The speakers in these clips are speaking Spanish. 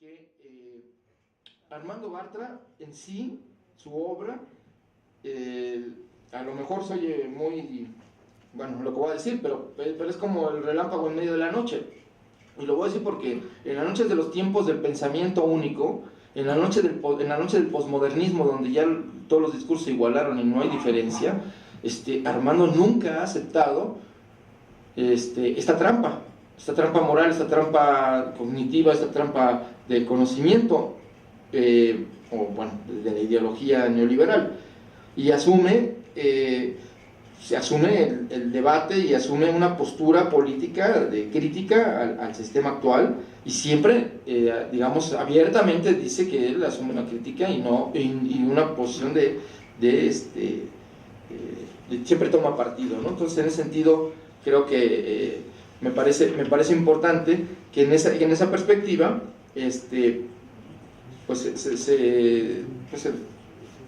que Armando Bartra en sí, su obra, a lo mejor se oye muy, bueno, lo que voy a decir, pero es como el relámpago en medio de la noche. Y lo voy a decir porque en la noche de los tiempos del pensamiento único, en la noche del posmodernismo, donde ya todos los discursos se igualaron y no hay diferencia, Armando nunca ha aceptado esta trampa moral, esta trampa cognitiva, esta trampa de conocimiento, o bueno, de la ideología neoliberal, y se asume el debate y asume una postura política de crítica al sistema actual, y siempre, digamos, abiertamente dice que él asume una crítica y una posición siempre toma partido, ¿no? Entonces, en ese sentido, creo que me parece importante que en esa perspectiva,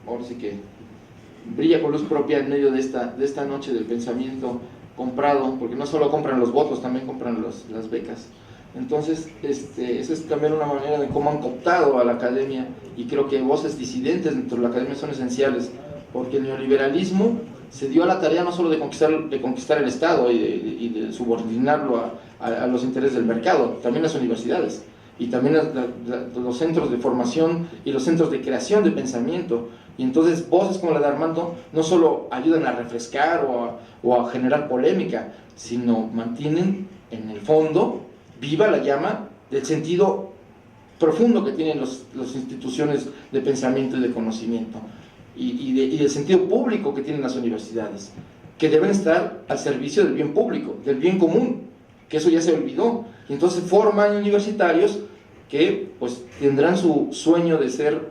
ahora sí que brilla con luz propia en medio de esta noche del pensamiento comprado, porque no solo compran los votos, también compran las becas. Entonces, esa es también una manera de cómo han cooptado a la academia, y creo que voces disidentes dentro de la academia son esenciales, porque el neoliberalismo se dio a la tarea no solo de conquistar el Estado y de subordinarlo a los intereses del mercado, también las universidades, y también los centros de formación y los centros de creación de pensamiento. Y entonces voces como la de Armando no solo ayudan a refrescar o a generar polémica, sino mantienen en el fondo viva la llama del sentido profundo que tienen las instituciones de pensamiento y de conocimiento, y del sentido público que tienen las universidades, que deben estar al servicio del bien público, del bien común, que eso ya se olvidó. Y entonces forman universitarios que pues tendrán su sueño de ser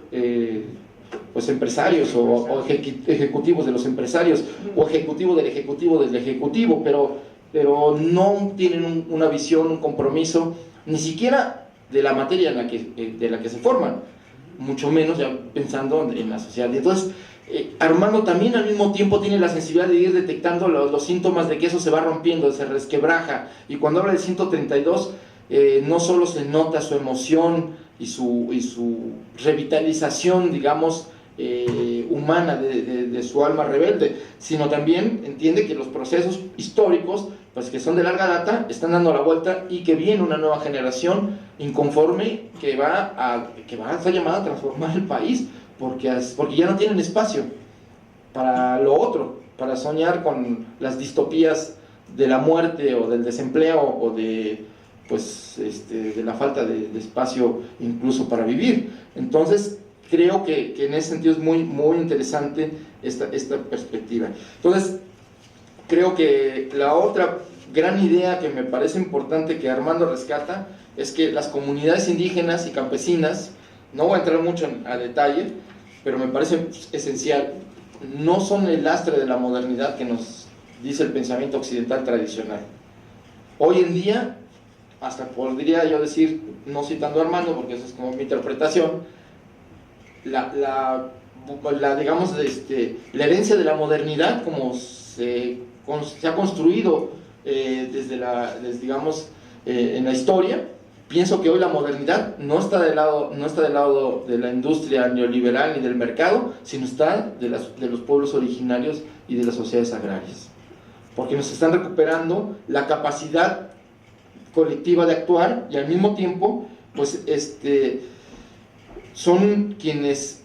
pues empresarios o ejecutivos de los empresarios, o ejecutivo del ejecutivo, pero no tienen una visión, un compromiso, ni siquiera de la materia de la que se forman, mucho menos ya pensando en la sociedad. Y entonces Armando también al mismo tiempo tiene la sensibilidad de ir detectando los síntomas de que eso se va rompiendo, se resquebraja, y cuando habla del 132 no solo se nota su emoción y su revitalización, digamos, humana de su alma rebelde, sino también entiende que los procesos históricos, pues que son de larga data, están dando la vuelta, y que viene una nueva generación inconforme que va a estar llamada a transformar el país, porque ya no tienen espacio para lo otro, para soñar con las distopías de la muerte o del desempleo o de la falta de espacio incluso para vivir. Entonces creo que en ese sentido es muy, muy interesante esta perspectiva. Entonces, creo que la otra gran idea que me parece importante que Armando rescata es que las comunidades indígenas y campesinas, no voy a entrar mucho a detalle, pero me parece esencial, no son el lastre de la modernidad que nos dice el pensamiento occidental tradicional. Hoy en día, hasta podría yo decir, no citando a Armando, porque esa es como mi interpretación, digamos, la herencia de la modernidad, como se ha construido digamos, en la historia, pienso que hoy la modernidad no está del lado de la industria neoliberal ni del mercado, sino está de los pueblos originarios y de las sociedades agrarias, porque nos están recuperando la capacidad colectiva de actuar, y al mismo tiempo pues son quienes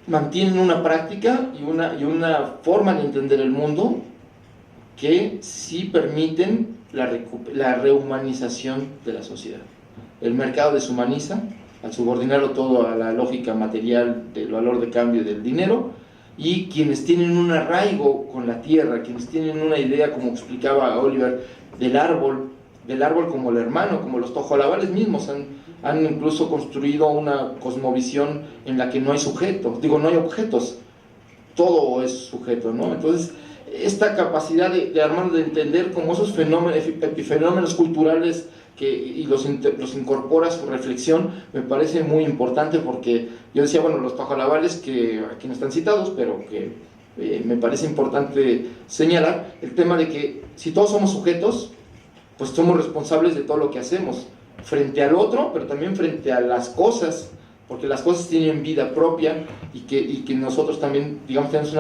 mantienen una práctica y una forma de entender el mundo que sí permiten la rehumanización de la sociedad. El mercado deshumaniza al subordinarlo todo a la lógica material del valor de cambio del dinero, y quienes tienen un arraigo con la tierra, quienes tienen una idea, como explicaba Oliver, del árbol como el hermano, como los tojolabales mismos han incluso construido una cosmovisión en la que no hay sujetos, no hay objetos, todo es sujeto, ¿no? Entonces, esta capacidad de Armando de entender como esos epifenómenos culturales y los incorpora a su reflexión, me parece muy importante, porque yo decía, bueno, los tojolabales, que aquí no están citados, pero que me parece importante señalar el tema de que si todos somos sujetos, pues somos responsables de todo lo que hacemos, frente al otro, pero también frente a las cosas, porque las cosas tienen vida propia y que nosotros también, digamos, tenemos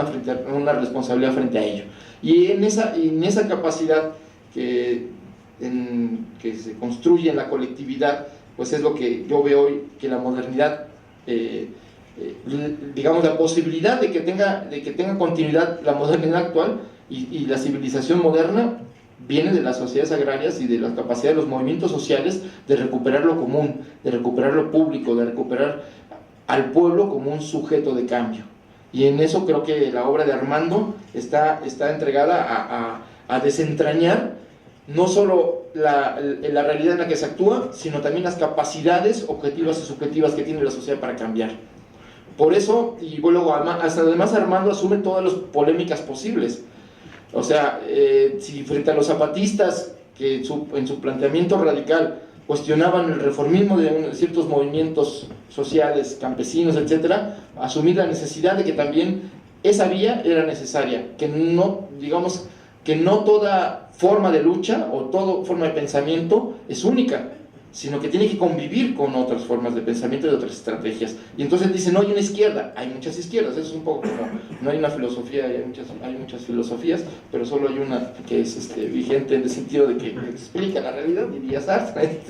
una responsabilidad frente a ello. Y en esa capacidad que se construye en la colectividad, pues es lo que yo veo hoy, que la modernidad, digamos, la posibilidad de que tenga continuidad la modernidad actual y la civilización moderna viene de las sociedades agrarias y de la capacidad de los movimientos sociales de recuperar lo común, de recuperar lo público, de recuperar al pueblo como un sujeto de cambio. Y en eso creo que la obra de Armando está entregada a desentrañar no solo la realidad en la que se actúa, sino también las capacidades objetivas y subjetivas que tiene la sociedad para cambiar. Por eso, y luego además Armando asume todas las polémicas posibles. O sea, si frente a los zapatistas, que en su planteamiento radical cuestionaban el reformismo de ciertos movimientos sociales, campesinos, etcétera, asumir la necesidad de que también esa vía era necesaria, que no, digamos, que no toda forma de lucha o toda forma de pensamiento es única, sino que tiene que convivir con otras formas de pensamiento y de otras estrategias. Y entonces dice, no hay una izquierda, hay muchas izquierdas. Eso es un poco como, no hay una filosofía, hay muchas filosofías, pero solo hay una que es vigente en el sentido de que explica la realidad, diría Sartre.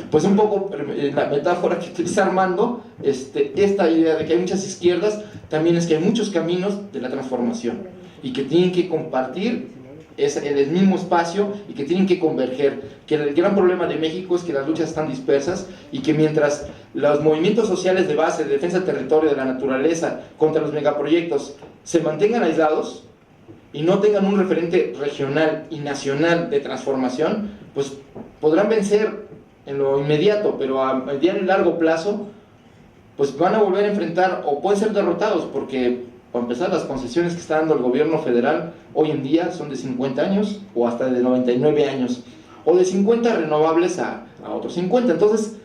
Pues un poco la metáfora que utiliza Armando, esta idea de que hay muchas izquierdas, también es que hay muchos caminos de la transformación y que tienen que compartir en el mismo espacio y que tienen que converger, que el gran problema de México es que las luchas están dispersas y que mientras los movimientos sociales de base, de defensa del territorio, de la naturaleza, contra los megaproyectos, se mantengan aislados y no tengan un referente regional y nacional de transformación, pues podrán vencer en lo inmediato, pero a mediano y largo plazo, pues van a volver a enfrentar o pueden ser derrotados, porque para empezar, las concesiones que está dando el gobierno federal hoy en día son de 50 años o hasta de 99 años, o de 50 renovables a otros 50. Entonces,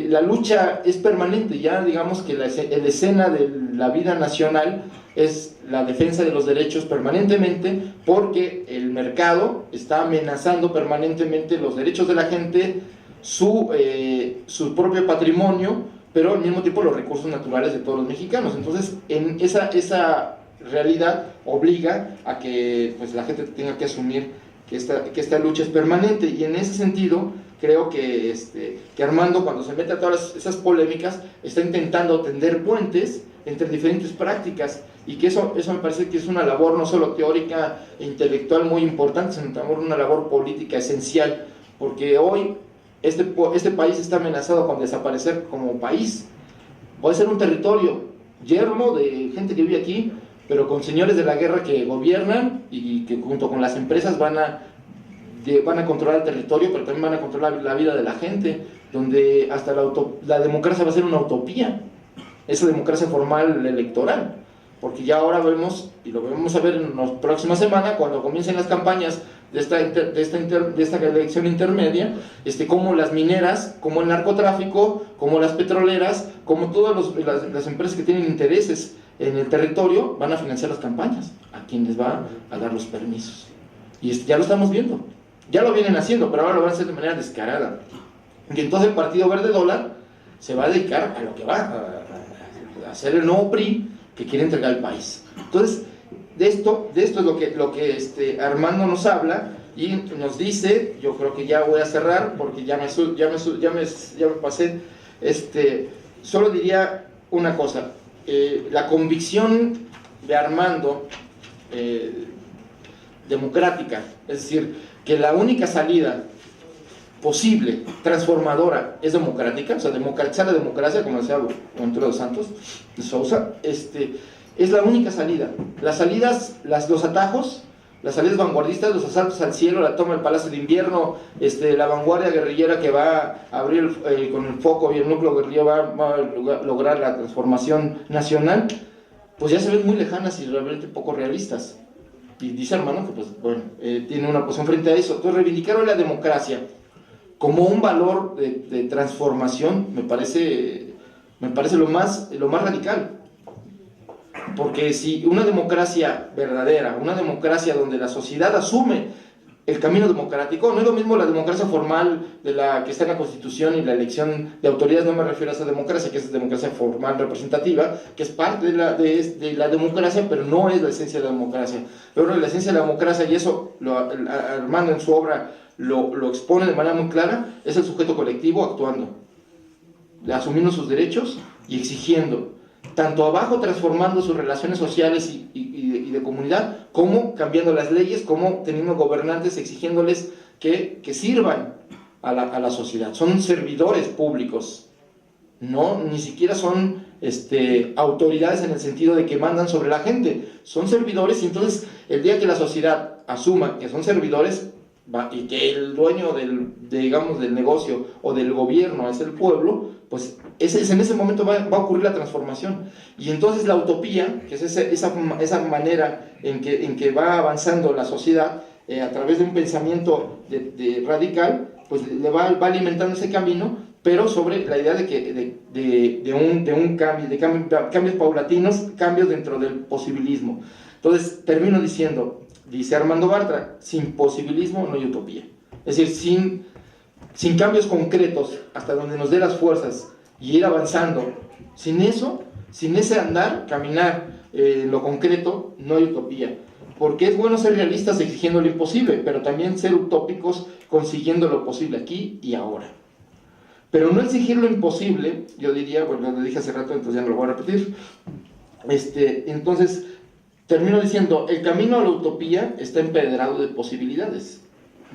la lucha es permanente. Ya digamos que la escena de la vida nacional es la defensa de los derechos permanentemente, porque el mercado está amenazando permanentemente los derechos de la gente, su propio patrimonio, pero al mismo tiempo los recursos naturales de todos los mexicanos. Entonces, en esa realidad obliga a que pues, la gente tenga que asumir que esta lucha es permanente, y en ese sentido creo que Armando, cuando se mete a todas esas polémicas, está intentando tender puentes entre diferentes prácticas, y que eso me parece que es una labor no solo teórica e intelectual muy importante, sino también una labor política esencial, porque hoy este país está amenazado con desaparecer como país. Puede ser un territorio yermo de gente que vive aquí, pero con señores de la guerra que gobiernan y que junto con las empresas van a controlar el territorio, pero también van a controlar la vida de la gente, donde hasta la democracia va a ser una utopía, esa democracia formal electoral, porque ya ahora vemos, y lo vamos a ver en la próxima semana, cuando comiencen las campañas de esta elección intermedia, como las mineras, como el narcotráfico, como las petroleras, como todas las empresas que tienen intereses en el territorio van a financiar las campañas, a quienes va a dar los permisos. Y ya lo estamos viendo, ya lo vienen haciendo, pero ahora lo van a hacer de manera descarada. Y entonces el Partido Verde Dólar se va a dedicar a lo que va a hacer el nuevo PRI, que quiere entregar el país. Entonces, de esto es lo que Armando nos habla y nos dice. Yo creo que ya voy a cerrar porque ya me pasé. Solo diría una cosa. La convicción de Armando democrática, es decir, que la única salida posible, transformadora, es democrática, o sea, democratizar la democracia, como decía Ventura dos Santos de Sousa, es la única salida. Las salidas, los atajos, las salidas vanguardistas, los asaltos al cielo, la toma del Palacio de Invierno, la vanguardia guerrillera que va a abrir con el foco, y el núcleo guerrillero va a lograr la transformación nacional, pues ya se ven muy lejanas y realmente poco realistas. Y dice Armando que, pues, bueno, tiene una posición frente a eso. Entonces, reivindicar hoy la democracia como un valor de transformación me parece lo más radical. Porque si una democracia verdadera, una democracia donde la sociedad asume el camino democrático. No es lo mismo la democracia formal de la que está en la Constitución y la elección de autoridades, no me refiero a esa democracia, que es democracia formal representativa, que es parte de la democracia, pero no es la esencia de la democracia. Pero la esencia de la democracia, y eso Armando en su obra lo expone de manera muy clara, es el sujeto colectivo actuando, asumiendo sus derechos y exigiendo, tanto abajo transformando sus relaciones sociales y de comunidad, como cambiando las leyes, como teniendo gobernantes exigiéndoles que sirvan a la sociedad. Son servidores públicos, no, ni siquiera son autoridades en el sentido de que mandan sobre la gente, son servidores. Y entonces el día que la sociedad asuma que son servidores y que el dueño del negocio o del gobierno es el pueblo, pues en ese momento va a ocurrir la transformación. Y entonces la utopía, que es esa manera en que va avanzando la sociedad a través de un pensamiento radical, pues le va alimentando ese camino, pero sobre la idea de un cambio, cambios paulatinos, cambios dentro del posibilismo. Entonces termino diciendo, dice Armando Bartra, sin posibilismo no hay utopía. Es decir, sin cambios concretos hasta donde nos dé las fuerzas y ir avanzando, sin eso, sin ese caminar lo concreto, no hay utopía. Porque es bueno ser realistas exigiendo lo imposible, pero también ser utópicos consiguiendo lo posible aquí y ahora. Pero no exigir lo imposible, yo diría, bueno, lo dije hace rato, entonces ya no lo voy a repetir. Entonces, termino diciendo, el camino a la utopía está empedrado de posibilidades.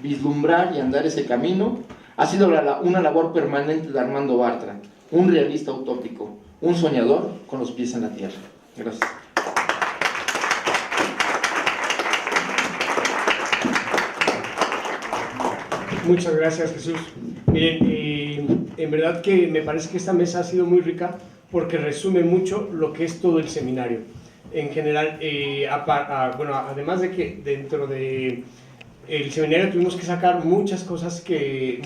Vislumbrar y andar ese camino ha sido una labor permanente de Armando Bartra, un realista utópico, un soñador con los pies en la tierra. Gracias. Muchas gracias, Jesús. Miren, en verdad que me parece que esta mesa ha sido muy rica porque resume mucho lo que es todo el seminario. En general, bueno, además de que dentro del seminario tuvimos que sacar muchas cosas que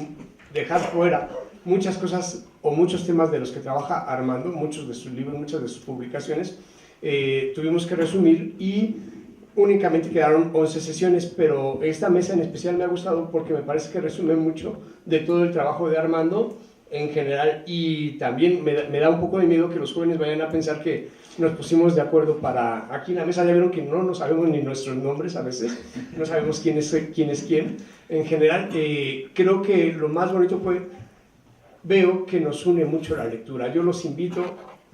dejar fuera, muchas cosas o muchos temas de los que trabaja Armando, muchos de sus libros, muchas de sus publicaciones, tuvimos que resumir y únicamente quedaron 11 sesiones, pero esta mesa en especial me ha gustado porque me parece que resume mucho de todo el trabajo de Armando en general, y también me da un poco de miedo que los jóvenes vayan a pensar que nos pusimos de acuerdo para... Aquí en la mesa ya vieron que no sabemos ni nuestros nombres a veces, no sabemos quién es quién. En general, creo que lo más bonito veo que nos une mucho la lectura. Yo los invito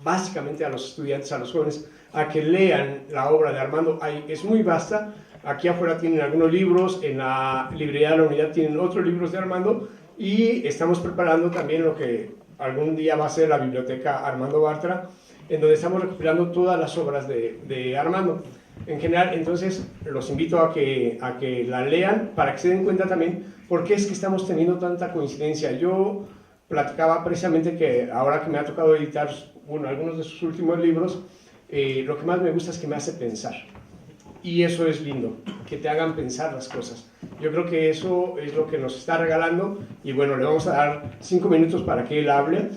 básicamente a los estudiantes, a los jóvenes, a que lean la obra de Armando. Es muy vasta. Aquí afuera tienen algunos libros, en la librería de la Unidad tienen otros libros de Armando, y estamos preparando también lo que algún día va a ser la biblioteca Armando Bartra, en donde estamos recuperando todas las obras de Armando en general. Entonces los invito a que la lean para que se den cuenta también por qué es que estamos teniendo tanta coincidencia. Yo platicaba precisamente que ahora que me ha tocado editar algunos de sus últimos libros, lo que más me gusta es que me hace pensar, y eso es lindo, que te hagan pensar las cosas. Yo creo que eso es lo que nos está regalando, y bueno, le vamos a dar 5 minutos para que él hable.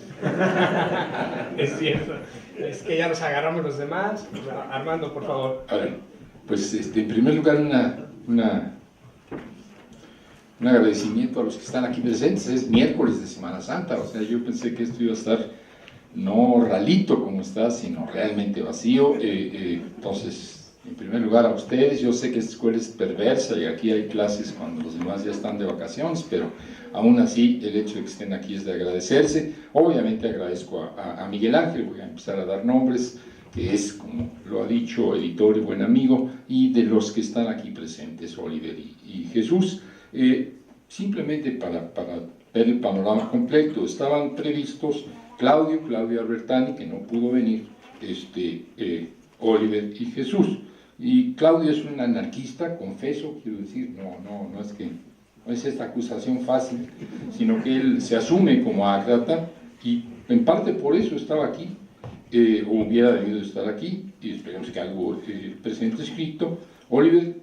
Es cierto, es que ya nos agarramos los demás. Armando, por favor. A ver, pues en primer lugar un agradecimiento a los que están aquí presentes. Es miércoles de Semana Santa, o sea, yo pensé que esto iba a estar no ralito como está, sino realmente vacío. Entonces, en primer lugar a ustedes. Yo sé que esta escuela es perversa y aquí hay clases cuando los demás ya están de vacaciones, pero aún así el hecho de que estén aquí es de agradecerse. Obviamente agradezco a Miguel Ángel, voy a empezar a dar nombres, que es, como lo ha dicho, editor y buen amigo, y de los que están aquí presentes, Oliver y Jesús. Simplemente para ver el panorama completo, estaban previstos Claudia Albertani, que no pudo venir, Oliver y Jesús. Y Claudio es un anarquista, confeso, quiero decir, no es que no es esta acusación fácil, sino que él se asume como ácrata, y en parte por eso estaba aquí, o hubiera debido estar aquí, y esperemos que algo presente escrito. Oliver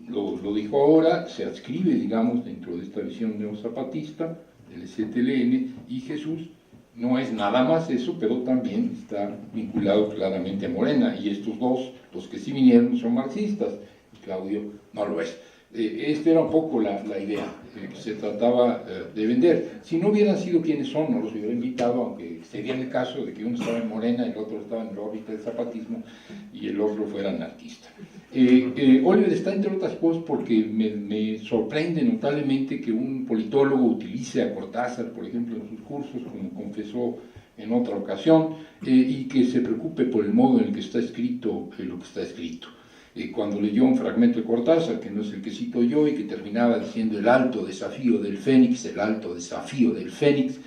lo dijo ahora, se adscribe, digamos, dentro de esta visión neozapatista del ZLN, y Jesús no es nada más eso, pero también está vinculado claramente a Morena, y estos dos, los que sí vinieron, son marxistas, y Claudio no lo es. Esta era un poco la idea que se trataba de vender. Si no hubieran sido quienes son, no los hubiera invitado, aunque sería en el caso de que uno estaba en Morena, el otro estaba en la órbita del zapatismo y el otro fuera anarquista. Oliver está, entre otras cosas, porque me sorprende notablemente que un politólogo utilice a Cortázar, por ejemplo, en sus cursos, como confesó en otra ocasión, y que se preocupe por el modo en el que está escrito lo que está escrito. Cuando leyó un fragmento de Cortázar, que no es el que cito yo, y que terminaba diciendo el alto desafío del Fénix, el alto desafío del Fénix,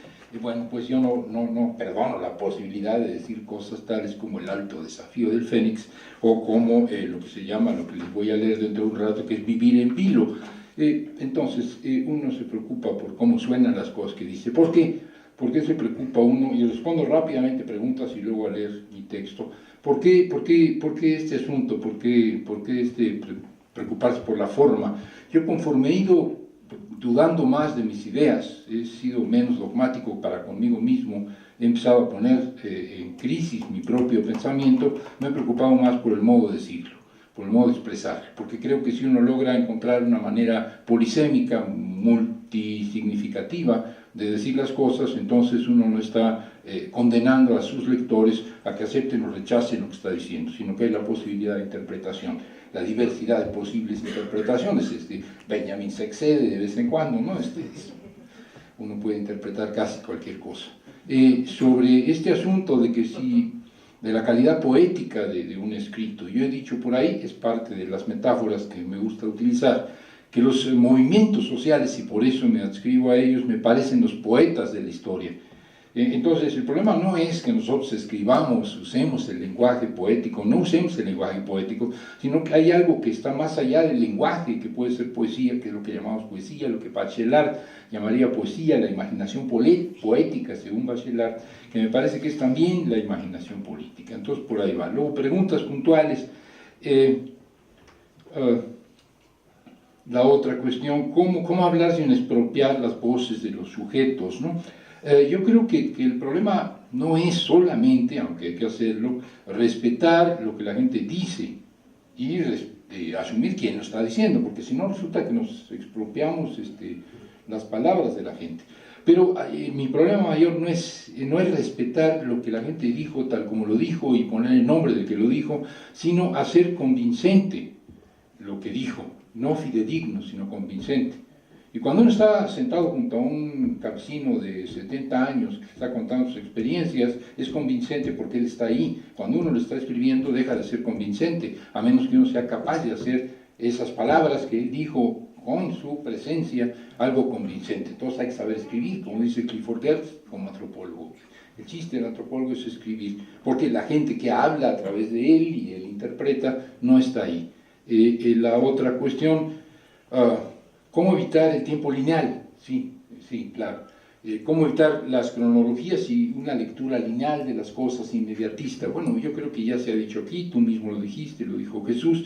bueno, pues yo no perdono la posibilidad de decir cosas tales como el alto desafío del Fénix, o como lo que se llama, lo que les voy a leer dentro de un rato, que es vivir en vilo. Entonces, uno se preocupa por cómo suenan las cosas que dice. ¿Por qué? ¿Por qué se preocupa uno? Y respondo rápidamente preguntas y luego a leer mi texto. ¿Por qué este asunto? ¿Por qué preocuparse por la forma? Yo, conforme he ido dudando más de mis ideas, he sido menos dogmático para conmigo mismo, he empezado a poner en crisis mi propio pensamiento, me he preocupado más por el modo de decirlo, por el modo de expresarlo, porque creo que si uno logra encontrar una manera polisémica, multisignificativa de decir las cosas, entonces uno no está condenando a sus lectores a que acepten o rechacen lo que está diciendo, sino que hay la posibilidad de interpretación, la diversidad de posibles interpretaciones. Benjamin se excede de vez en cuando, ¿no? Uno puede interpretar casi cualquier cosa. Sobre este asunto de que si, de la calidad poética de un escrito, yo he dicho por ahí, es parte de las metáforas que me gusta utilizar, que los movimientos sociales, y por eso me adscribo a ellos, me parecen los poetas de la historia. Entonces, el problema no es que nosotros escribamos, usemos el lenguaje poético, no usemos el lenguaje poético, sino que hay algo que está más allá del lenguaje, que puede ser poesía, que es lo que llamamos poesía, lo que Bachelard llamaría poesía, la imaginación poética, según Bachelard, que me parece que es también la imaginación política. Entonces, por ahí va. Luego, preguntas puntuales. La otra cuestión, ¿cómo hablar sin expropiar las voces de los sujetos, ¿no? Yo creo que el problema no es solamente, aunque hay que hacerlo, respetar lo que la gente dice y asumir quién lo está diciendo, porque si no resulta que nos expropiamos las palabras de la gente. Pero mi problema mayor no es respetar lo que la gente dijo tal como lo dijo y poner el nombre del que lo dijo, sino hacer convincente lo que dijo, no fidedigno, sino convincente. Y cuando uno está sentado junto a un campesino de 70 años que está contando sus experiencias, es convincente porque él está ahí. Cuando uno lo está escribiendo, deja de ser convincente, a menos que uno sea capaz de hacer esas palabras que él dijo con su presencia algo convincente. Entonces hay que saber escribir, como dice Clifford Geertz, como antropólogo. El chiste del antropólogo es escribir, porque la gente que habla a través de él y él interpreta no está ahí. La otra cuestión, ¿cómo evitar el tiempo lineal? Sí, claro. ¿Cómo evitar las cronologías y una lectura lineal de las cosas inmediatista? Bueno, yo creo que ya se ha dicho aquí, tú mismo lo dijiste, lo dijo Jesús,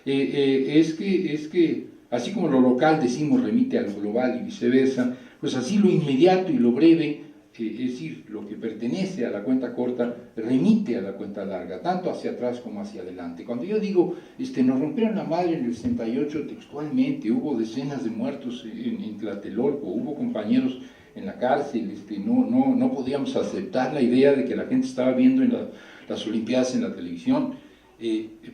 es que así como lo local decimos remite a lo global y viceversa, pues así lo inmediato y lo breve, es decir, lo que pertenece a la cuenta corta, remite a la cuenta larga, tanto hacia atrás como hacia adelante. Cuando yo digo, nos rompieron la madre en el 68 textualmente, hubo decenas de muertos en Tlatelolco, hubo compañeros en la cárcel, no podíamos aceptar la idea de que la gente estaba viendo en las Olimpiadas en la televisión,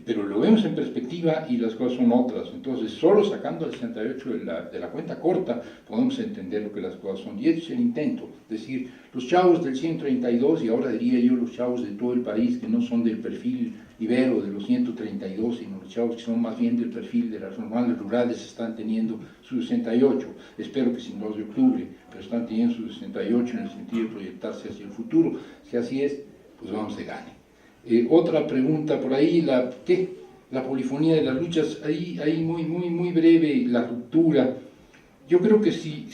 pero lo vemos en perspectiva y las cosas son otras. Entonces, solo sacando el 68 de la cuenta corta podemos entender lo que las cosas son, y ese es el intento. Es decir, los chavos del 132, y ahora diría yo los chavos de todo el país, que no son del perfil ibero de los 132, sino los chavos que son más bien del perfil de las normales rurales, están teniendo su 68, espero que sin 2 de octubre, pero están teniendo su 68 en el sentido de proyectarse hacia el futuro. Si así es, pues vamos de gane. Otra pregunta por ahí, la polifonía de las luchas, ahí muy breve, la ruptura. Yo creo que si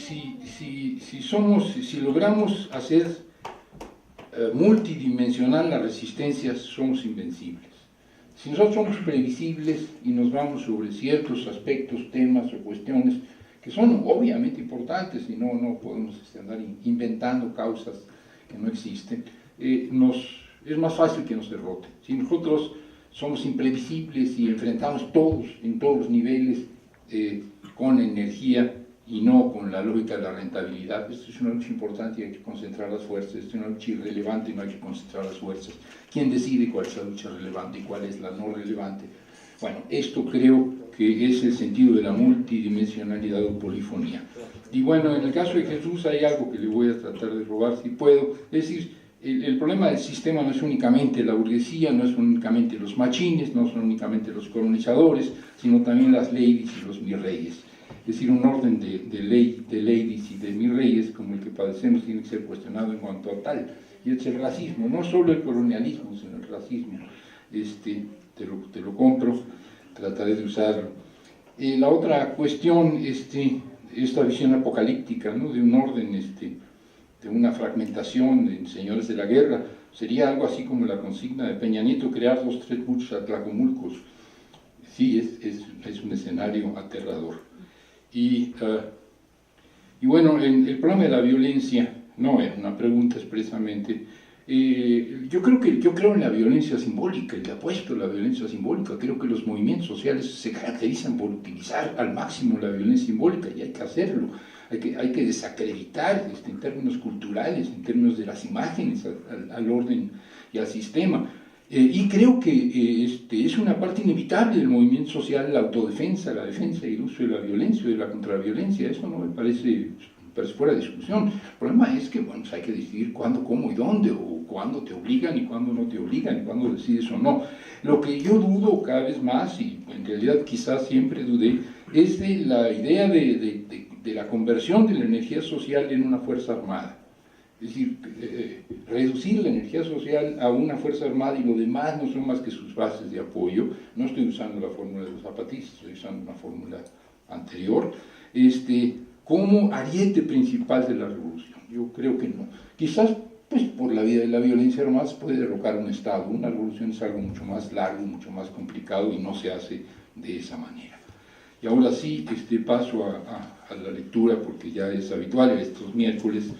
logramos hacer multidimensional la resistencia, somos invencibles. Si nosotros somos previsibles y nos vamos sobre ciertos aspectos, temas o cuestiones que son obviamente importantes y no podemos andar inventando causas que no existen, es más fácil que nos derroten. Si nosotros somos imprevisibles y enfrentamos todos, en todos los niveles, con energía y no con la lógica de la rentabilidad. Esto es una lucha importante y hay que concentrar las fuerzas. Esto es una lucha irrelevante y no hay que concentrar las fuerzas. ¿Quién decide cuál es la lucha relevante y cuál es la no relevante? Bueno, esto creo que es el sentido de la multidimensionalidad o polifonía. Y bueno, en el caso de Jesús hay algo que le voy a tratar de robar si puedo. Es decir, el problema del sistema no es únicamente la burguesía, no es únicamente los machines, no son únicamente los colonizadores, sino también las ladies y los mirreyes. Es decir, un orden de ladies y de mirreyes como el que padecemos tiene que ser cuestionado en cuanto a tal. Y es el racismo, no solo el colonialismo, sino el racismo. Te lo compro, trataré de usarlo. La otra cuestión, esta visión apocalíptica, ¿no?, de un orden, de una fragmentación de señores de la guerra, sería algo así como la consigna de Peña Nieto, crear 2 o 3 muchos atlacomulcos. Sí, es un escenario aterrador. Y bueno, el problema de la violencia no es una pregunta expresamente. Yo creo en la violencia simbólica, y apuesto a la violencia simbólica. Creo que los movimientos sociales se caracterizan por utilizar al máximo la violencia simbólica, y hay que hacerlo. Hay que desacreditar en términos culturales, en términos de las imágenes, al orden y al sistema. Y creo que es una parte inevitable del movimiento social, la autodefensa, la defensa y el uso de la violencia, de la contraviolencia. Eso no me parece fuera de discusión. El problema es que, bueno, hay que decidir cuándo, cómo y dónde, o cuándo te obligan y cuándo no te obligan, y cuándo decides o no. Lo que yo dudo cada vez más, y en realidad quizás siempre dudé, es de la idea de la conversión de la energía social en una fuerza armada. Es decir, reducir la energía social a una fuerza armada y lo demás no son más que sus bases de apoyo. No estoy usando la fórmula de los zapatistas, estoy usando una fórmula anterior, como ariete principal de la revolución. Yo creo que no. Quizás, pues, por la vía de la violencia armada se puede derrocar un Estado. Una revolución es algo mucho más largo, mucho más complicado, y no se hace de esa manera. Y ahora sí, paso a la lectura, porque ya es habitual estos miércoles,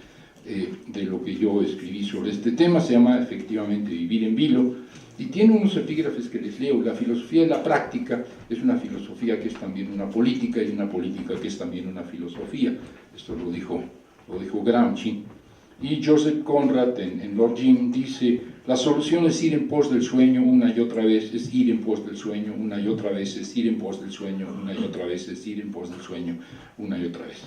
de lo que yo escribí sobre este tema. Se llama efectivamente Vivir en Vilo, y tiene unos epígrafes que les leo. La filosofía de la práctica es una filosofía que es también una política, y una política que es también una filosofía. Esto lo dijo Gramsci. Y Joseph Conrad en Lord Jim dice: la solución es ir en pos del sueño una y otra vez, es ir en pos del sueño una y otra vez, es ir en pos del sueño una y otra vez, es ir en pos del sueño una y otra vez.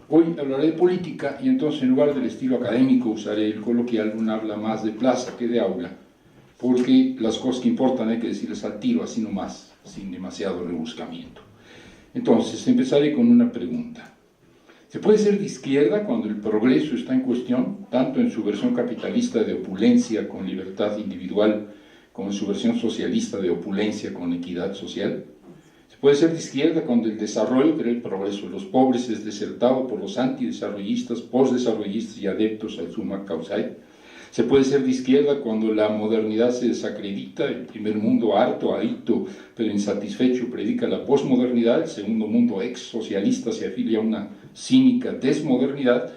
Hoy hablaré de política, y entonces en lugar del estilo académico usaré el coloquial. Un habla más de plaza que de aula, porque las cosas que importan hay que decirles al tiro, así nomás, sin demasiado rebuscamiento. Entonces, empezaré con una pregunta. ¿Se puede ser de izquierda cuando el progreso está en cuestión, tanto en su versión capitalista de opulencia con libertad individual, como en su versión socialista de opulencia con equidad social? ¿Se puede ser de izquierda cuando el desarrollo, que era el progreso de los pobres, es desertado por los antidesarrollistas, postdesarrollistas y adeptos al summa causae? ¿Se puede ser de izquierda cuando la modernidad se desacredita, el primer mundo harto, adicto, pero insatisfecho predica la posmodernidad, el segundo mundo ex-socialista se afilia a una cínica desmodernidad,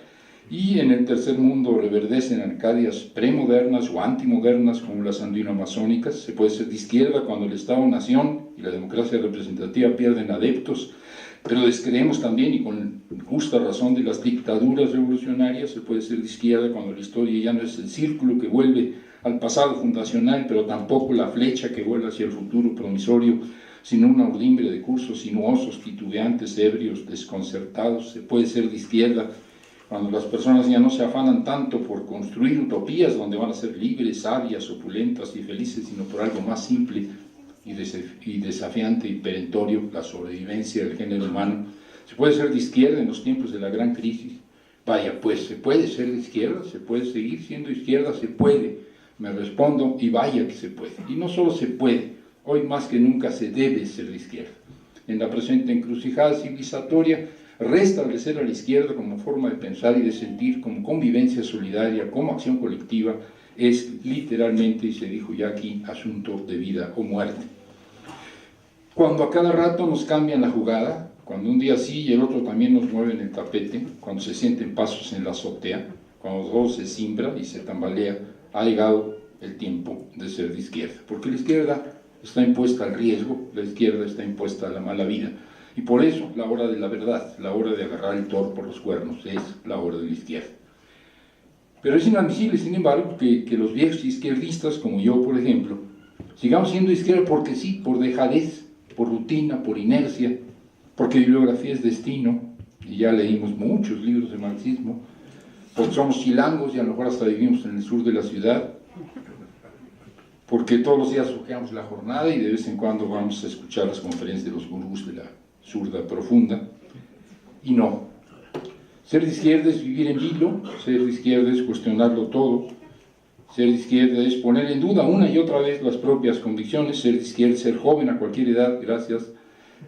y en el tercer mundo reverdecen Arcadias premodernas o antimodernas como las andino-amazónicas? ¿Se puede ser de izquierda cuando el Estado-nación y la democracia representativa pierden adeptos, pero descreemos también, y con justa razón, de las dictaduras revolucionarias? ¿Se puede ser de izquierda cuando la historia ya no es el círculo que vuelve al pasado fundacional, pero tampoco la flecha que vuelve hacia el futuro promisorio, sino una urdimbre de cursos sinuosos, titubeantes, ebrios, desconcertados? ¿Se puede ser de izquierda cuando las personas ya no se afanan tanto por construir utopías donde van a ser libres, sabias, opulentas y felices, sino por algo más simple y desafiante y perentorio, la sobrevivencia del género humano? ¿Se puede ser de izquierda en los tiempos de la gran crisis? Vaya, pues se puede ser de izquierda, se puede seguir siendo izquierda, se puede, me respondo, y vaya que se puede. Y no solo se puede, hoy más que nunca se debe ser de izquierda. En la presente encrucijada civilizatoria, restablecer a la izquierda como forma de pensar y de sentir, como convivencia solidaria, como acción colectiva, es literalmente, y se dijo ya aquí, asunto de vida o muerte. Cuando a cada rato nos cambian la jugada, cuando un día sí y el otro también nos mueven el tapete, cuando se sienten pasos en la azotea, cuando todo se cimbra y se tambalea, ha llegado el tiempo de ser de izquierda, porque la izquierda está impuesta al riesgo, la izquierda está impuesta a la mala vida, Y por eso la hora de la verdad, la hora de agarrar el toro por los cuernos, es la hora de la izquierda. Pero es inadmisible, sin embargo, que los viejos izquierdistas, como yo, por ejemplo, sigamos siendo izquierda porque sí, por dejadez, por rutina, por inercia, porque bibliografía es destino, y ya leímos muchos libros de marxismo, porque somos chilangos y a lo mejor hasta vivimos en el sur de la ciudad, porque todos los días ojeamos la jornada y de vez en cuando vamos a escuchar las conferencias de los gurús de la zurda profunda, y no. Ser de izquierda es vivir en vilo, ser de izquierda es cuestionarlo todo, ser de izquierda es poner en duda una y otra vez las propias convicciones, ser de izquierda es ser joven a cualquier edad, gracias,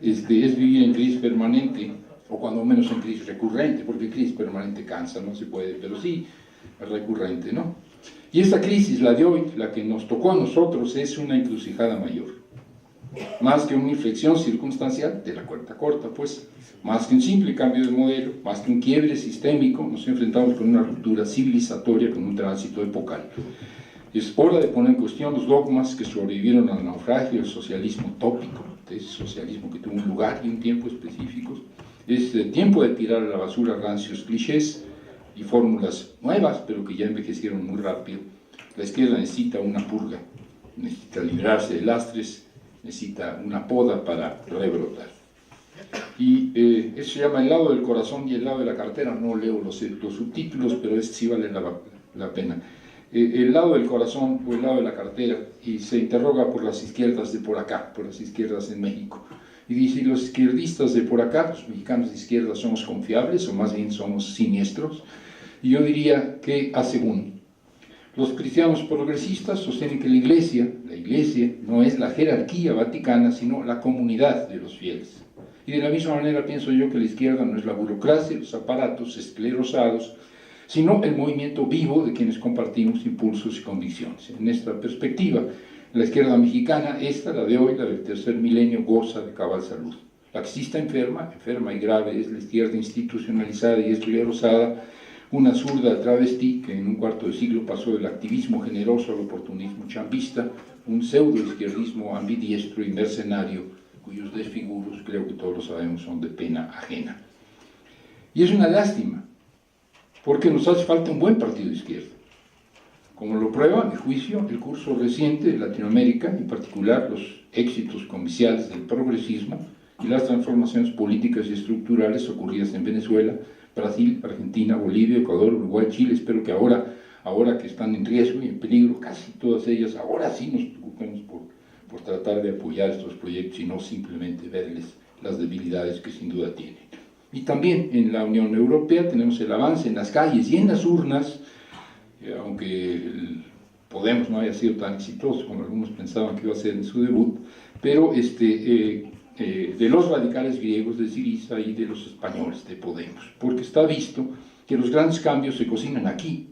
es vivir en crisis permanente, o cuando menos en crisis recurrente, porque crisis permanente cansa, no se puede, pero sí recurrente, ¿no? Y esta crisis, la de hoy, la que nos tocó a nosotros, es una encrucijada mayor. Más que una inflexión circunstancial, de la cuerda corta, pues, más que un simple cambio de modelo, más que un quiebre sistémico, nos enfrentamos con una ruptura civilizatoria, con un tránsito epocal. Es hora de poner en cuestión los dogmas que sobrevivieron al naufragio del socialismo tópico, de ese socialismo que tuvo un lugar y un tiempo específicos. Es tiempo de tirar a la basura rancios clichés y fórmulas nuevas, pero que ya envejecieron muy rápido. La izquierda necesita una purga, necesita librarse de lastres, necesita una poda para rebrotar. Y eso se llama El lado del corazón y el lado de la cartera. No leo los subtítulos, pero este sí vale la pena. El lado del corazón o el lado de la cartera, y se interroga por las izquierdas de por acá, por las izquierdas en México. Y dice, los izquierdistas de por acá, los mexicanos de izquierda, ¿somos confiables o más bien somos siniestros? Y yo diría que a según. Los cristianos progresistas sostienen que la iglesia no es la jerarquía vaticana, sino la comunidad de los fieles. Y de la misma manera pienso yo que la izquierda no es la burocracia, los aparatos esclerosados, sino el movimiento vivo de quienes compartimos impulsos y convicciones. En esta perspectiva, la izquierda mexicana, la de hoy, la del tercer milenio, goza de cabal salud. La que sí está enferma y grave, es la izquierda institucionalizada y esclerosada, una zurda travesti que en un cuarto de siglo pasó del activismo generoso al oportunismo chambista, un pseudo-izquierdismo ambidiestro y mercenario, cuyos desfiguros, creo que todos lo sabemos, son de pena ajena. Y es una lástima, porque nos hace falta un buen partido de izquierda. Como lo prueba, a mi juicio, el curso reciente de Latinoamérica, en particular los éxitos comerciales del progresismo y las transformaciones políticas y estructurales ocurridas en Venezuela, Brasil, Argentina, Bolivia, Ecuador, Uruguay, Chile. Espero que ahora que están en riesgo y en peligro, casi todas ellas, ahora sí nos preocupemos por tratar de apoyar estos proyectos y no simplemente verles las debilidades que sin duda tienen. Y también en la Unión Europea tenemos el avance en las calles y en las urnas, aunque el Podemos no haya sido tan exitoso como algunos pensaban que iba a ser en su debut, pero de los radicales griegos de Syriza y de los españoles de Podemos, porque está visto que los grandes cambios se cocinan aquí,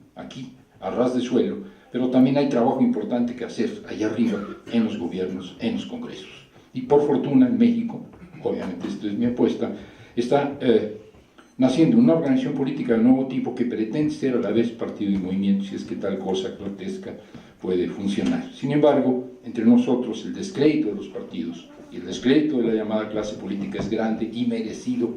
a ras de suelo, pero también hay trabajo importante que hacer allá arriba, en los gobiernos, en los congresos. Y por fortuna en México, obviamente esto es mi apuesta, está naciendo una organización política de nuevo tipo que pretende ser a la vez partido y movimiento, si es que tal cosa grotesca puede funcionar. Sin embargo, entre nosotros el descrédito de los partidos y el descrédito de la llamada clase política es grande y merecido,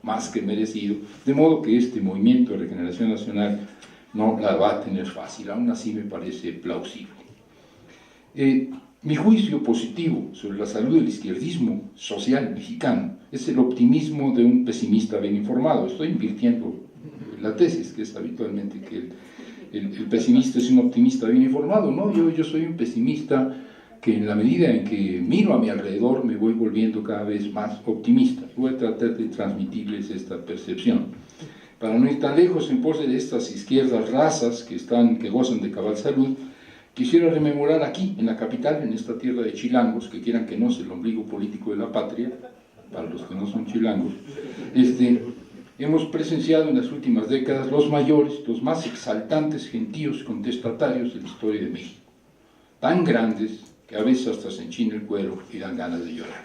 más que merecido, de modo que este movimiento de regeneración nacional no la va a tener fácil, aún así me parece plausible. Mi juicio positivo sobre la salud del izquierdismo social mexicano es el optimismo de un pesimista bien informado. Estoy invirtiendo la tesis, que es habitualmente que el pesimista es un optimista bien informado. No, yo soy un pesimista que en la medida en que miro a mi alrededor me voy volviendo cada vez más optimista. Voy a tratar de transmitirles esta percepción. Para no ir tan lejos en pos de estas izquierdas razas que gozan de cabal salud, quisiera rememorar aquí, en la capital, en esta tierra de chilangos, que quieran que no sea el ombligo político de la patria, para los que no son chilangos, hemos presenciado en las últimas décadas los mayores, los más exaltantes gentíos contestatarios de la historia de México, tan grandes que a veces hasta se enchina el cuero y dan ganas de llorar.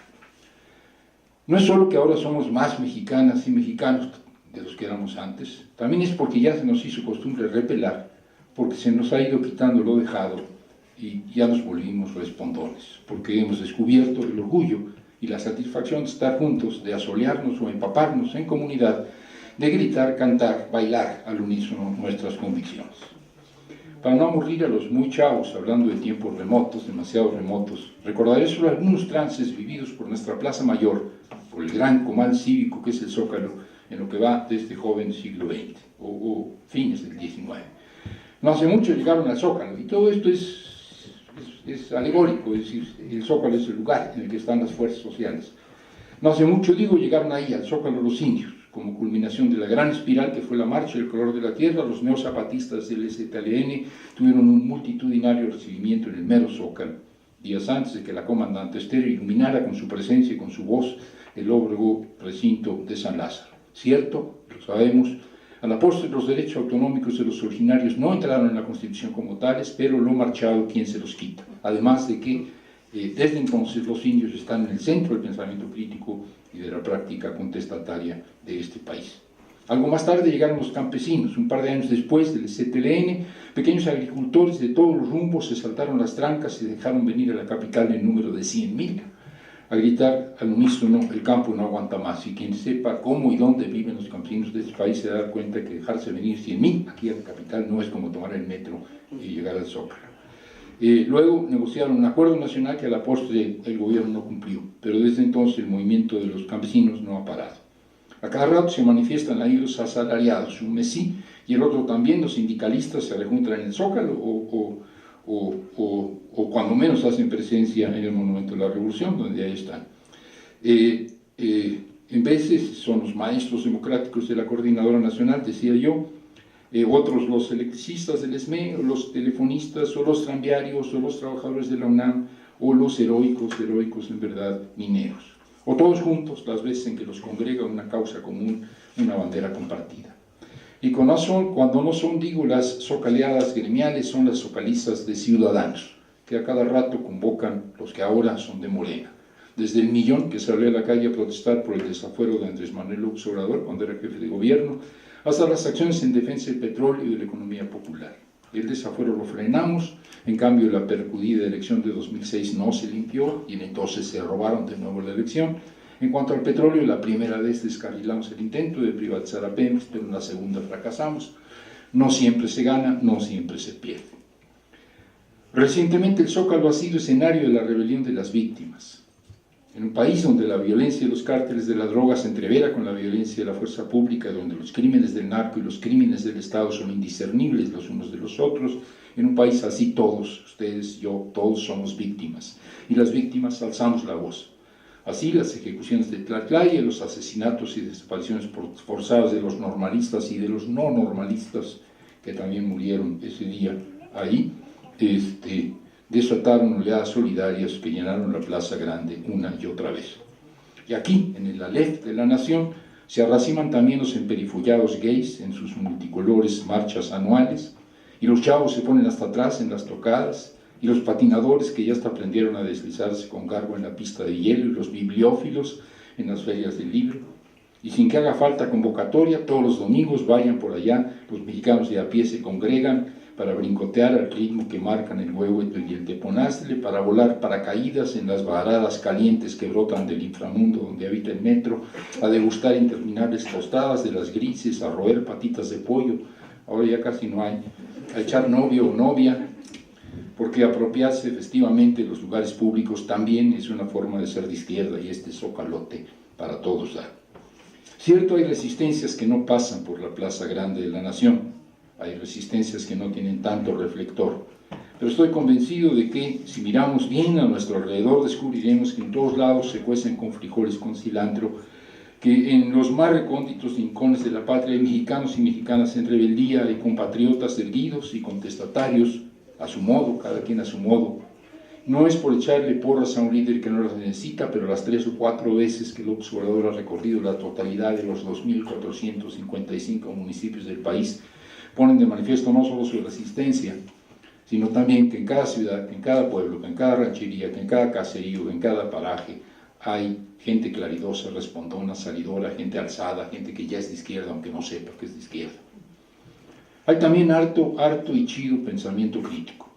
No es solo que ahora somos más mexicanas y mexicanos de los que éramos antes, también es porque ya se nos hizo costumbre repelar, porque se nos ha ido quitando lo dejado y ya nos volvimos respondones, porque hemos descubierto el orgullo y la satisfacción de estar juntos, de asolearnos o empaparnos en comunidad, de gritar, cantar, bailar al unísono nuestras convicciones. Para no aburrir a los muy chavos hablando de tiempos remotos, demasiado remotos, recordaré solo algunos trances vividos por nuestra Plaza Mayor, por el gran comal cívico que es el Zócalo, en lo que va de este joven siglo XX, o fines del XIX. No hace mucho llegaron al Zócalo, y todo esto es alegórico, es decir, el Zócalo es el lugar en el que están las fuerzas sociales. No hace mucho, digo, llegaron ahí al Zócalo los indios, como culminación de la gran espiral que fue la Marcha del Color de la Tierra. Los neozapatistas del ZLN tuvieron un multitudinario recibimiento en el mero Zócalo, días antes de que la comandante Esther iluminara con su presencia y con su voz el lóbrego recinto de San Lázaro. Cierto, lo sabemos, a la postre los derechos autonómicos de los originarios no entraron en la Constitución como tales, pero lo marchado, ¿quién se los quita? Además de que desde entonces los indios están en el centro del pensamiento crítico y de la práctica contestataria de este país. Algo más tarde llegaron los campesinos. Un par de años después del ZLN, pequeños agricultores de todos los rumbos se saltaron las trancas y dejaron venir a la capital en número de 100.000 a gritar al unísono: el campo no aguanta más. Y quien sepa cómo y dónde viven los campesinos de este país se da cuenta que dejarse venir 100.000 aquí a la capital no es como tomar el metro y llegar al Zócalo. Luego negociaron un acuerdo nacional que a la postre el gobierno no cumplió, pero desde entonces el movimiento de los campesinos no ha parado. A cada rato se manifiestan ahí los asalariados, un mes sí y el otro también. Los sindicalistas se rejuntan en el Zócalo o cuando menos hacen presencia en el Monumento de la Revolución, donde ahí están. En veces son los maestros democráticos de la Coordinadora Nacional, decía yo, otros los electricistas del ESME, o los telefonistas, o los tranviarios, o los trabajadores de la UNAM, o los heroicos en verdad, mineros. O todos juntos, las veces en que los congrega una causa común, una bandera compartida. Y cuando no son, digo, las zocaleadas gremiales, son las zocalizas de ciudadanos, que a cada rato convocan los que ahora son de Morena. Desde el millón que salió a la calle a protestar por el desafuero de Andrés Manuel López Obrador cuando era jefe de gobierno, hasta las acciones en defensa del petróleo y de la economía popular. El desafuero lo frenamos, en cambio la percudida elección de 2006 no se limpió y entonces se robaron de nuevo la elección. En cuanto al petróleo, la primera vez descarrilamos el intento de privatizar a Pemex, pero en la segunda fracasamos. No siempre se gana, no siempre se pierde. Recientemente el Zócalo ha sido escenario de la rebelión de las víctimas. En un país donde la violencia de los cárteles de la droga se entrevera con la violencia de la fuerza pública, donde los crímenes del narco y los crímenes del Estado son indiscernibles los unos de los otros, en un país así todos, ustedes, yo, todos somos víctimas. Y las víctimas alzamos la voz. Así las ejecuciones de Tlatlaya, los asesinatos y desapariciones forzadas de los normalistas y de los no normalistas, que también murieron ese día ahí, desataron oleadas solidarias que llenaron la Plaza Grande una y otra vez. Y aquí, en el Aleph de la Nación, se arraciman también los emperifollados gays en sus multicolores marchas anuales, y los chavos se ponen hasta atrás en las tocadas, y los patinadores que ya hasta aprendieron a deslizarse con garbo en la pista de hielo, y los bibliófilos en las ferias del libro. Y sin que haga falta convocatoria, todos los domingos vayan por allá, los mexicanos de a pie se congregan para brincotear al ritmo que marcan el Huehuetl y el Teponaztle, para volar paracaídas en las varadas calientes que brotan del inframundo donde habita el metro, a degustar interminables tostadas de las grises, a roer patitas de pollo, ahora ya casi no hay, a echar novio o novia, porque apropiarse festivamente de los lugares públicos también es una forma de ser de izquierda, y este zocalote para todos da. Cierto, hay resistencias que no pasan por la Plaza Grande de la Nación, hay resistencias que no tienen tanto reflector, pero estoy convencido de que si miramos bien a nuestro alrededor descubriremos que en todos lados se cuecen con frijoles con cilantro, que en los más recónditos rincones de la patria hay mexicanos y mexicanas en rebeldía, hay compatriotas erguidos y contestatarios a su modo, cada quien a su modo. No es por echarle porras a un líder que no las necesita, pero las 3 o 4 veces que López Obrador ha recorrido la totalidad de los 2.455 municipios del país, ponen de manifiesto no solo su resistencia, sino también que en cada ciudad, que en cada pueblo, que en cada ranchería, que en cada caserío, que en cada paraje, hay gente claridosa, respondona, salidora, gente alzada, gente que ya es de izquierda, aunque no sepa que es de izquierda. Hay también harto y chido pensamiento crítico,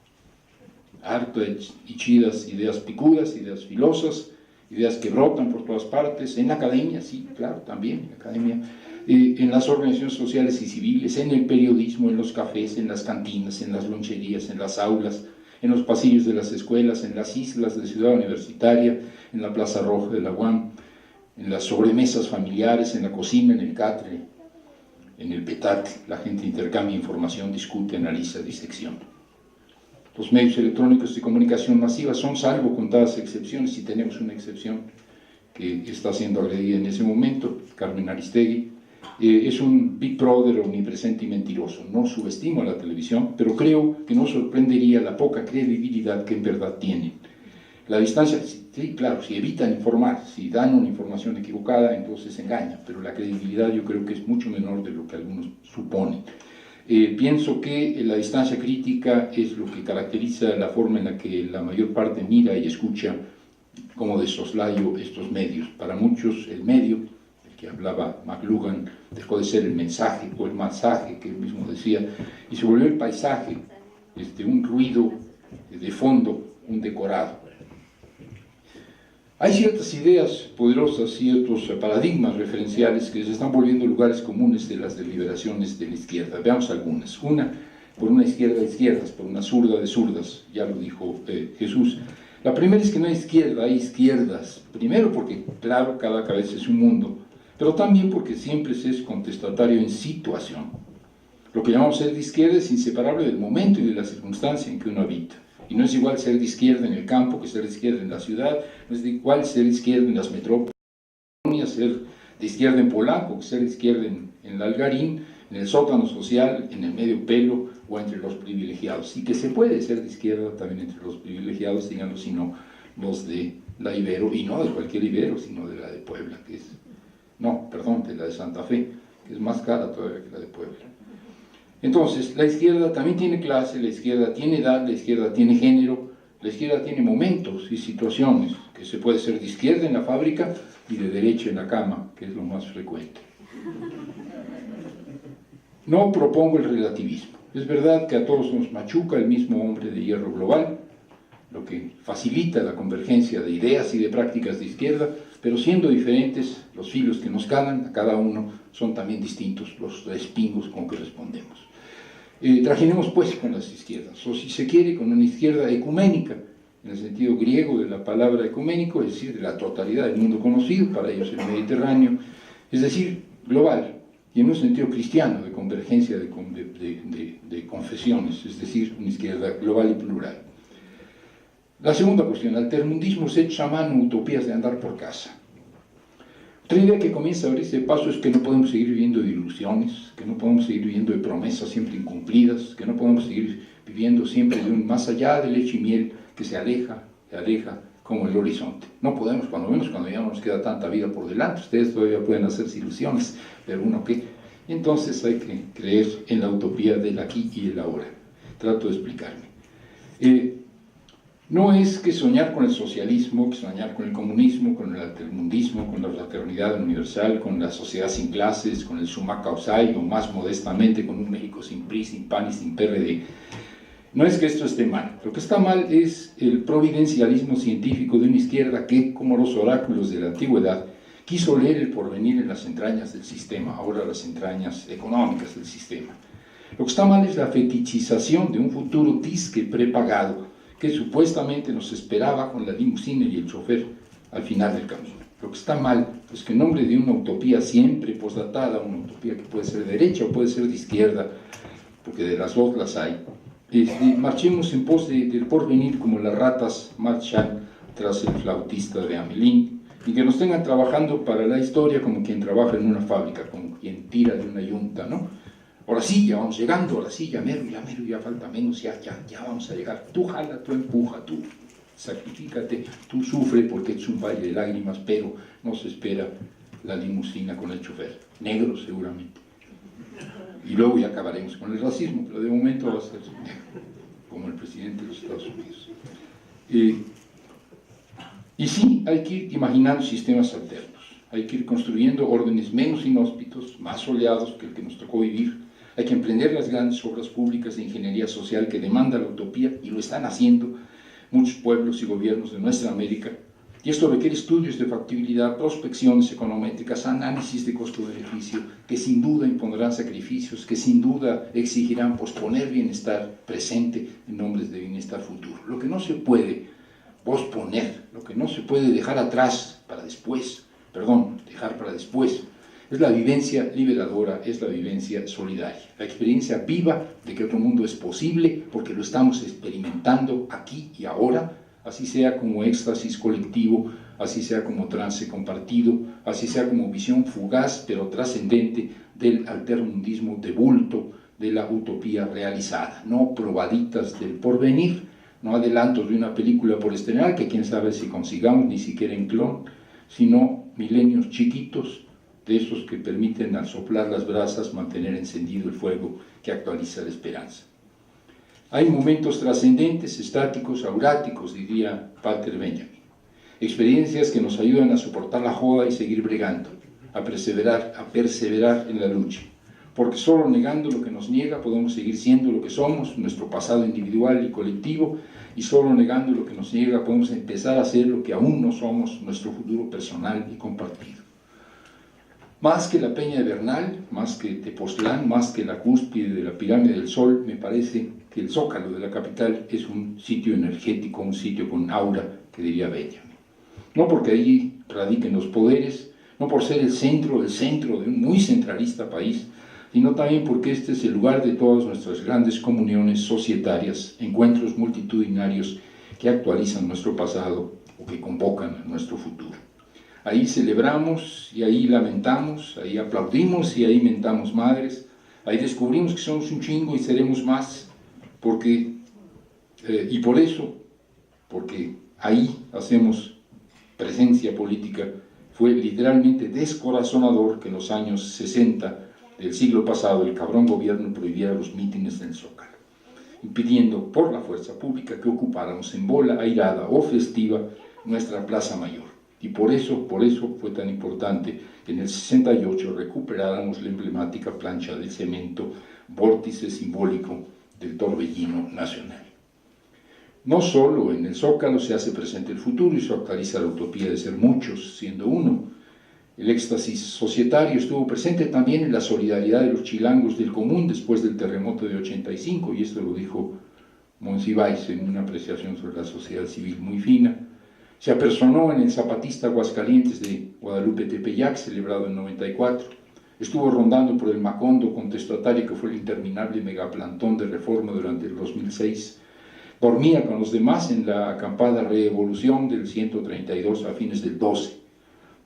harto y chidas ideas picudas, ideas filosas, ideas que brotan por todas partes, en la academia, sí, claro, también en la academia, en las organizaciones sociales y civiles, en el periodismo, en los cafés, en las cantinas, en las loncherías, en las aulas, en los pasillos de las escuelas, en las islas de Ciudad Universitaria, en la Plaza Roja de la UAM, en las sobremesas familiares, en la cocina, en el catre, en el petate. La gente intercambia información, discute, analiza, disecciona. Los medios electrónicos de comunicación masiva son, salvo contadas excepciones, y tenemos una excepción que está siendo agredida en ese momento, Carmen Aristegui, es un Big Brother omnipresente y mentiroso. No subestimo a la televisión, pero creo que no sorprendería la poca credibilidad que en verdad tienen. La distancia, sí, claro, si evitan informar, si dan una información equivocada, entonces engañan, pero la credibilidad yo creo que es mucho menor de lo que algunos suponen. Pienso que la distancia crítica es lo que caracteriza la forma en la que la mayor parte mira y escucha como de soslayo estos medios. Para muchos el medio, el que hablaba McLuhan, dejó de ser el mensaje o el masaje que él mismo decía, y se volvió el paisaje, un ruido de fondo, un decorado. Hay ciertas ideas poderosas, ciertos paradigmas referenciales que se están volviendo lugares comunes de las deliberaciones de la izquierda. Veamos algunas. Una, por una izquierda de izquierdas, por una zurda de zurdas, ya lo dijo Jesús. La primera es que no hay izquierda, hay izquierdas. Primero porque, claro, cada cabeza es un mundo, pero también porque siempre se es contestatario en situación. Lo que llamamos ser de izquierda es inseparable del momento y de la circunstancia en que uno habita. Y no es igual ser de izquierda en el campo que ser de izquierda en la ciudad, no es igual ser de izquierda en las metrópolis, ser de izquierda en Polanco que ser de izquierda en la Algarín, en el sótano social, en el medio pelo o entre los privilegiados. Y que se puede ser de izquierda también entre los privilegiados, díganlo, sino los de la Ibero, y no de cualquier Ibero, sino de la de Puebla, que es, no, perdón, de la de Santa Fe, que es más cara todavía que la de Puebla. Entonces, la izquierda también tiene clase, la izquierda tiene edad, la izquierda tiene género, la izquierda tiene momentos y situaciones, que se puede ser de izquierda en la fábrica y de derecha en la cama, que es lo más frecuente. No propongo el relativismo. Es verdad que a todos nos machuca el mismo hombre de hierro global, lo que facilita la convergencia de ideas y de prácticas de izquierda, pero siendo diferentes, los filos que nos calan a cada uno son también distintos, los respingos con que respondemos. Trajinemos pues con las izquierdas, o si se quiere, con una izquierda ecuménica, en el sentido griego de la palabra ecuménico, es decir, de la totalidad del mundo conocido, para ellos el Mediterráneo, es decir, global, y en un sentido cristiano, de convergencia de confesiones, es decir, una izquierda global y plural. La segunda cuestión, altermundismos hechos a mano, utopías de andar por casa. Otra idea que comienza a abrirse paso es que no podemos seguir viviendo de ilusiones, que no podemos seguir viviendo de promesas siempre incumplidas, que no podemos seguir viviendo siempre de un más allá de leche y miel que se aleja como el horizonte. No podemos, cuando ya no nos queda tanta vida por delante. Ustedes todavía pueden hacerse ilusiones, pero uno qué. Entonces hay que creer en la utopía del aquí y el ahora. Trato de explicarme. No es que soñar con el socialismo, que soñar con el comunismo, con el altermundismo, con la fraternidad universal, con la sociedad sin clases, con el summa causae, o más modestamente con un México sin PRI, sin PAN y sin PRD. No es que esto esté mal. Lo que está mal es el providencialismo científico de una izquierda que, como los oráculos de la antigüedad, quiso leer el porvenir en las entrañas del sistema, ahora las entrañas económicas del sistema. Lo que está mal es la fetichización de un futuro disque prepagado, que supuestamente nos esperaba con la limusina y el chofer al final del camino. Lo que está mal es que en nombre de una utopía siempre posdatada, una utopía que puede ser de derecha o puede ser de izquierda, porque de las dos las hay, marchemos en pos del porvenir como las ratas marchan tras el flautista de Hamelín, y que nos tengan trabajando para la historia como quien trabaja en una fábrica, como quien tira de una yunta, ¿no? Ahora sí, ya vamos llegando, ahora sí, ya mero, ya falta menos, ya vamos a llegar. Tú jala, tú empuja, tú sacrifícate, tú sufre porque es un valle de lágrimas, pero no se espera la limusina con el chofer, negro seguramente. Y luego ya acabaremos con el racismo, pero de momento va a ser negro, como el presidente de los Estados Unidos. Y sí, hay que ir imaginando sistemas alternos, hay que ir construyendo órdenes menos inhóspitos, más soleados que el que nos tocó vivir. Hay que emprender las grandes obras públicas de ingeniería social que demanda la utopía, y lo están haciendo muchos pueblos y gobiernos de nuestra América, Y esto requiere estudios de factibilidad, prospecciones econométricas, análisis de costo-beneficio, que sin duda impondrán sacrificios, que sin duda exigirán posponer bienestar presente en nombre de bienestar futuro. Lo que no se puede posponer, lo que no se puede dejar atrás para después, dejar para después, es la vivencia liberadora, es la vivencia solidaria, la experiencia viva de que otro mundo es posible porque lo estamos experimentando aquí y ahora, así sea como éxtasis colectivo, así sea como trance compartido, así sea como visión fugaz pero trascendente del altermundismo de bulto, de la utopía realizada, no probaditas del porvenir, no adelantos de una película por estrenar, que quién sabe si consigamos ni siquiera en clon, sino milenios chiquitos, de esos que permiten al soplar las brasas mantener encendido el fuego que actualiza la esperanza. Hay momentos trascendentes, estáticos, auráticos, diría Walter Benjamin. Experiencias que nos ayudan a soportar la joda y seguir bregando, a perseverar en la lucha. Porque solo negando lo que nos niega podemos seguir siendo lo que somos, nuestro pasado individual y colectivo, y solo negando lo que nos niega podemos empezar a ser lo que aún no somos, nuestro futuro personal y compartido. Más que la Peña de Bernal, más que Tepoztlán, más que la cúspide de la pirámide del Sol, me parece que el Zócalo de la capital es un sitio energético, un sitio con aura, que diría Benjamin. No porque allí radiquen los poderes, no por ser el centro de un muy centralista país, sino también porque este es el lugar de todas nuestras grandes comuniones societarias, encuentros multitudinarios que actualizan nuestro pasado o que convocan a nuestro futuro. Ahí celebramos y ahí lamentamos, ahí aplaudimos y ahí mentamos madres, ahí descubrimos que somos un chingo y seremos más, porque ahí hacemos presencia política. Fue literalmente descorazonador que en los años 60 del siglo pasado el cabrón gobierno prohibiera los mítines en el Zócalo, impidiendo por la fuerza pública que ocupáramos en bola airada o festiva nuestra plaza mayor. Y por eso fue tan importante que en el 68 recuperáramos la emblemática plancha de cemento, vórtice simbólico del torbellino nacional. No solo en el Zócalo se hace presente el futuro y se actualiza la utopía de ser muchos, siendo uno. El éxtasis societario estuvo presente también en la solidaridad de los chilangos del común después del terremoto de 85, y esto lo dijo Monsiváis en una apreciación sobre la sociedad civil muy fina. Se apersonó en el zapatista Aguascalientes de Guadalupe Tepeyac, celebrado en 94. Estuvo rondando por el Macondo contestatario que fue el interminable megaplantón de Reforma durante el 2006. Dormía con los demás en la acampada Revolución del 132 a fines del 12.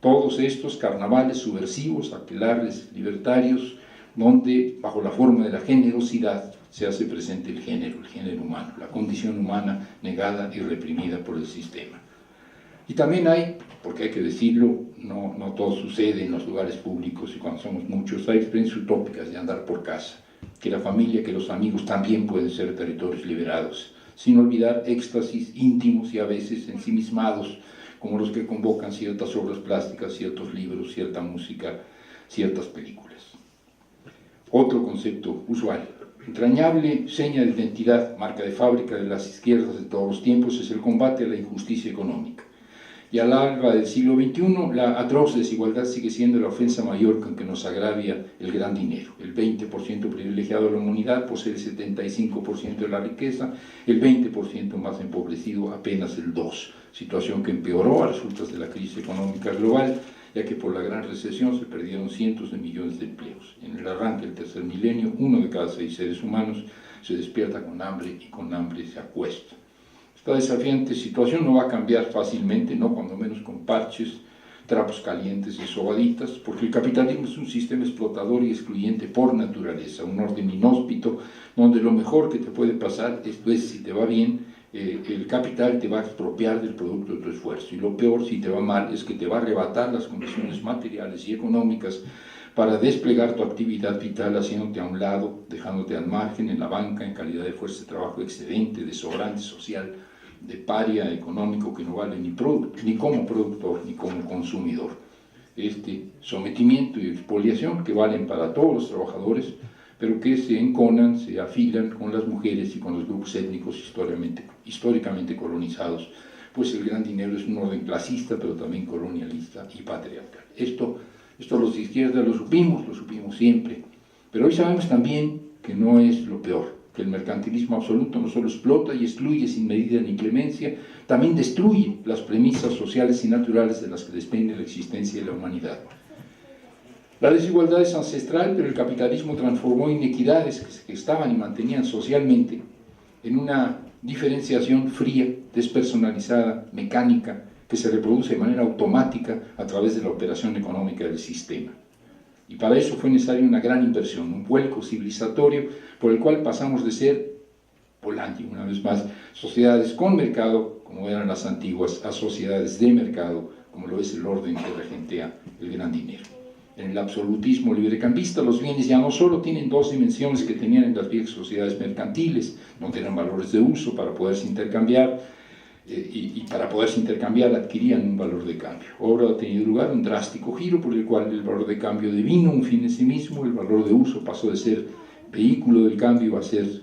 Todos estos carnavales subversivos, aquelarres libertarios, donde bajo la forma de la generosidad se hace presente el género humano, la condición humana negada y reprimida por el sistema. Y también hay, porque hay que decirlo, no todo sucede en los lugares públicos y cuando somos muchos, hay experiencias utópicas de andar por casa, que la familia, que los amigos también pueden ser territorios liberados, sin olvidar éxtasis íntimos y a veces ensimismados, como los que convocan ciertas obras plásticas, ciertos libros, cierta música, ciertas películas. Otro concepto usual, entrañable seña de identidad, marca de fábrica de las izquierdas de todos los tiempos, es el combate a la injusticia económica. Y al alba del siglo XXI, la atroz desigualdad sigue siendo la ofensa mayor con que nos agravia el gran dinero. El 20% privilegiado de la humanidad posee el 75% de la riqueza, el 20% más empobrecido apenas el 2%, situación que empeoró a resultas de la crisis económica global, ya que por la gran recesión se perdieron cientos de millones de empleos. En el arranque del tercer milenio, 1 de cada 6 seres humanos se despierta con hambre y con hambre se acuesta. Esta desafiante situación no va a cambiar fácilmente, no cuando menos con parches, trapos calientes y sobaditas, porque el capitalismo es un sistema explotador y excluyente por naturaleza, un orden inhóspito, donde lo mejor que te puede pasar es, pues, si te va bien, el capital te va a expropiar del producto de tu esfuerzo, y lo peor, si te va mal, es que te va a arrebatar las condiciones materiales y económicas para desplegar tu actividad vital, haciéndote a un lado, dejándote al margen en la banca, en calidad de fuerza de trabajo excedente, de sobrante social, de paria económico que no vale ni como productor ni como consumidor. Este sometimiento y expoliación que valen para todos los trabajadores, pero que se enconan, se afilan con las mujeres y con los grupos étnicos históricamente colonizados pues el gran dinero es un orden clasista, pero también colonialista y patriarcal. Esto los de izquierda lo supimos siempre, pero hoy sabemos también que no es lo peor, que el mercantilismo absoluto no solo explota y excluye sin medida ni clemencia, también destruye las premisas sociales y naturales de las que depende la existencia de la humanidad. La desigualdad es ancestral, pero el capitalismo transformó inequidades que estaban y mantenían socialmente en una diferenciación fría, despersonalizada, mecánica, que se reproduce de manera automática a través de la operación económica del sistema. Y para eso fue necesaria una gran inversión, un vuelco civilizatorio por el cual pasamos de ser, Polanyi una vez más, sociedades con mercado, como eran las antiguas, a sociedades de mercado, como lo es el orden que regentea el gran dinero. En el absolutismo librecambista, los bienes ya no solo tienen dos dimensiones que tenían en las viejas sociedades mercantiles, no tenían valores de uso para poderse intercambiar, y para poderse intercambiar adquirían un valor de cambio. Ahora ha tenido lugar un drástico giro por el cual el valor de cambio devino un fin en sí mismo, el valor de uso pasó de ser vehículo del cambio a ser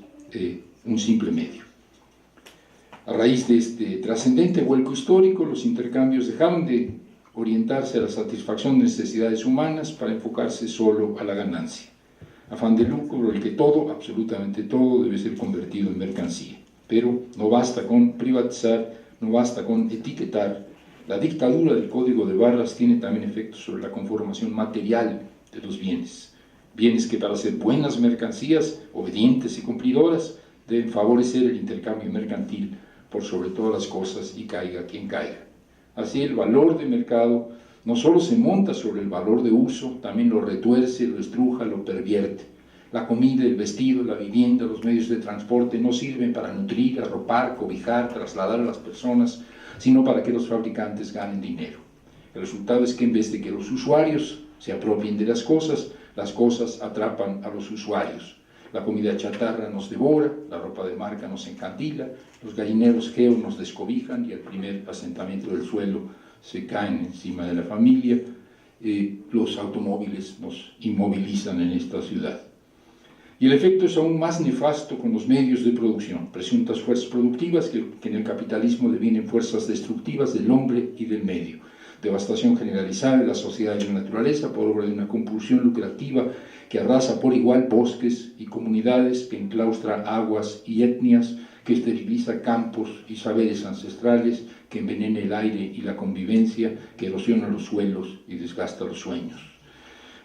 un simple medio. A raíz de este trascendente vuelco histórico, los intercambios dejaron de orientarse a la satisfacción de necesidades humanas para enfocarse solo a la ganancia. Afán de lucro por el que todo, absolutamente todo, debe ser convertido en mercancía. Pero no basta con privatizar, no basta con etiquetar. La dictadura del código de barras tiene también efectos sobre la conformación material de los bienes. Bienes que para ser buenas mercancías, obedientes y cumplidoras, deben favorecer el intercambio mercantil por sobre todas las cosas y caiga quien caiga. Así el valor de mercado no solo se monta sobre el valor de uso, también lo retuerce, lo estruja, lo pervierte. La comida, el vestido, la vivienda, los medios de transporte no sirven para nutrir, arropar, cobijar, trasladar a las personas, sino para que los fabricantes ganen dinero. El resultado es que en vez de que los usuarios se apropien de las cosas atrapan a los usuarios. La comida chatarra nos devora, la ropa de marca nos encandila, los gallineros geo nos descobijan y el primer asentamiento del suelo se caen encima de la familia, los automóviles nos inmovilizan en esta ciudad. Y el efecto es aún más nefasto con los medios de producción, presuntas fuerzas productivas que en el capitalismo devienen fuerzas destructivas del hombre y del medio. Devastación generalizada de la sociedad y la naturaleza por obra de una compulsión lucrativa que arrasa por igual bosques y comunidades, que enclaustra aguas y etnias, que esteriliza campos y saberes ancestrales, que envenena el aire y la convivencia, que erosiona los suelos y desgasta los sueños.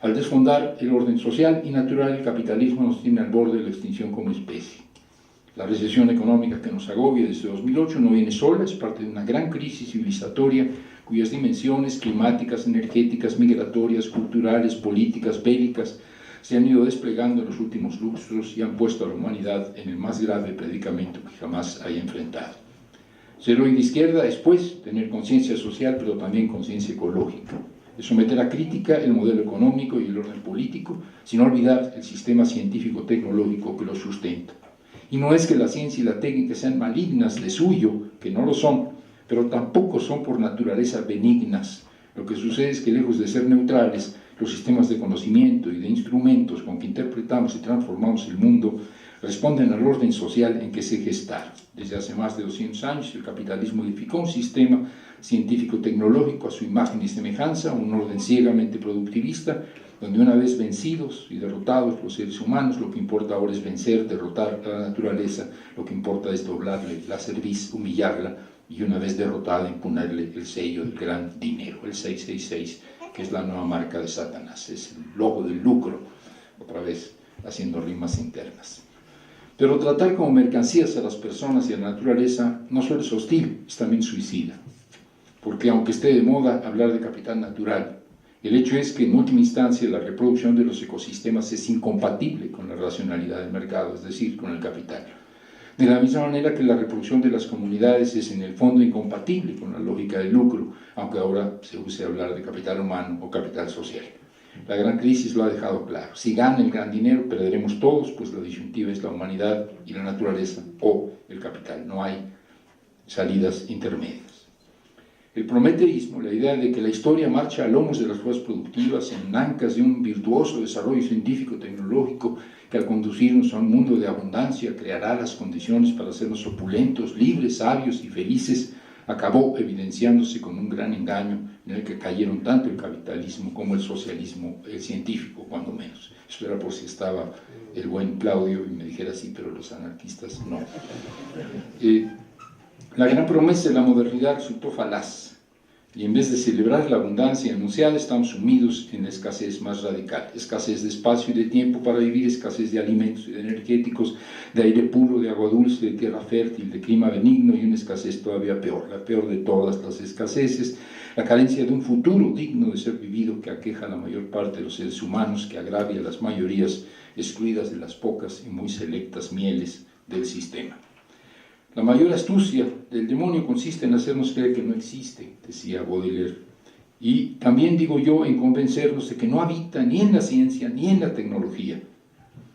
Al desfondar el orden social y natural, el capitalismo nos tiene al borde de la extinción como especie. La recesión económica que nos agobia desde 2008 no viene sola, es parte de una gran crisis civilizatoria cuyas dimensiones climáticas, energéticas, migratorias, culturales, políticas, bélicas se han ido desplegando en los últimos lustros y han puesto a la humanidad en el más grave predicamento que jamás haya enfrentado. Ser hoy de izquierda es, pues, tener conciencia social, pero también conciencia ecológica. Es someter a crítica el modelo económico y el orden político, sin olvidar el sistema científico-tecnológico que lo sustenta. Y no es que la ciencia y la técnica sean malignas de suyo, que no lo son, pero tampoco son por naturaleza benignas. Lo que sucede es que, lejos de ser neutrales, los sistemas de conocimiento y de instrumentos con que interpretamos y transformamos el mundo responden al orden social en que se gestaron. Desde hace más de 200 años, el capitalismo edificó un sistema científico-tecnológico a su imagen y semejanza, un orden ciegamente productivista, donde una vez vencidos y derrotados los seres humanos, lo que importa ahora es vencer, derrotar a la naturaleza, lo que importa es doblarle la cerviz, humillarla, y una vez derrotada, imponerle el sello del gran dinero, el 666, que es la nueva marca de Satanás, es el logo del lucro, otra vez haciendo rimas internas. Pero tratar como mercancías a las personas y a la naturaleza no solo es hostil, es también suicida. Porque aunque esté de moda hablar de capital natural, el hecho es que en última instancia la reproducción de los ecosistemas es incompatible con la racionalidad del mercado, es decir, con el capital. De la misma manera que la reproducción de las comunidades es en el fondo incompatible con la lógica del lucro, aunque ahora se use hablar de capital humano o capital social. La gran crisis lo ha dejado claro. Si gana el gran dinero, perderemos todos, pues la disyuntiva es la humanidad y la naturaleza o el capital. No hay salidas intermedias. El prometeísmo, la idea de que la historia marcha a lomos de las fuerzas productivas en ancas de un virtuoso desarrollo científico-tecnológico que al conducirnos a un mundo de abundancia creará las condiciones para hacernos opulentos, libres, sabios y felices, acabó evidenciándose con un gran engaño en el que cayeron tanto el capitalismo como el socialismo científico, cuando menos. Eso era por si estaba el buen Claudio y me dijera sí, pero los anarquistas no. La gran promesa de la modernidad resultó falaz, y en vez de celebrar la abundancia anunciada, estamos sumidos en la escasez más radical: escasez de espacio y de tiempo para vivir, escasez de alimentos y de energéticos, de aire puro, de agua dulce, de tierra fértil, de clima benigno, y una escasez todavía peor, la peor de todas las escaseces, la carencia de un futuro digno de ser vivido, que aqueja a la mayor parte de los seres humanos, que agravia a las mayorías, excluidas de las pocas y muy selectas mieles del sistema. La mayor astucia del demonio consiste en hacernos creer que no existe, decía Baudelaire, y también digo yo en convencernos de que no habita ni en la ciencia ni en la tecnología.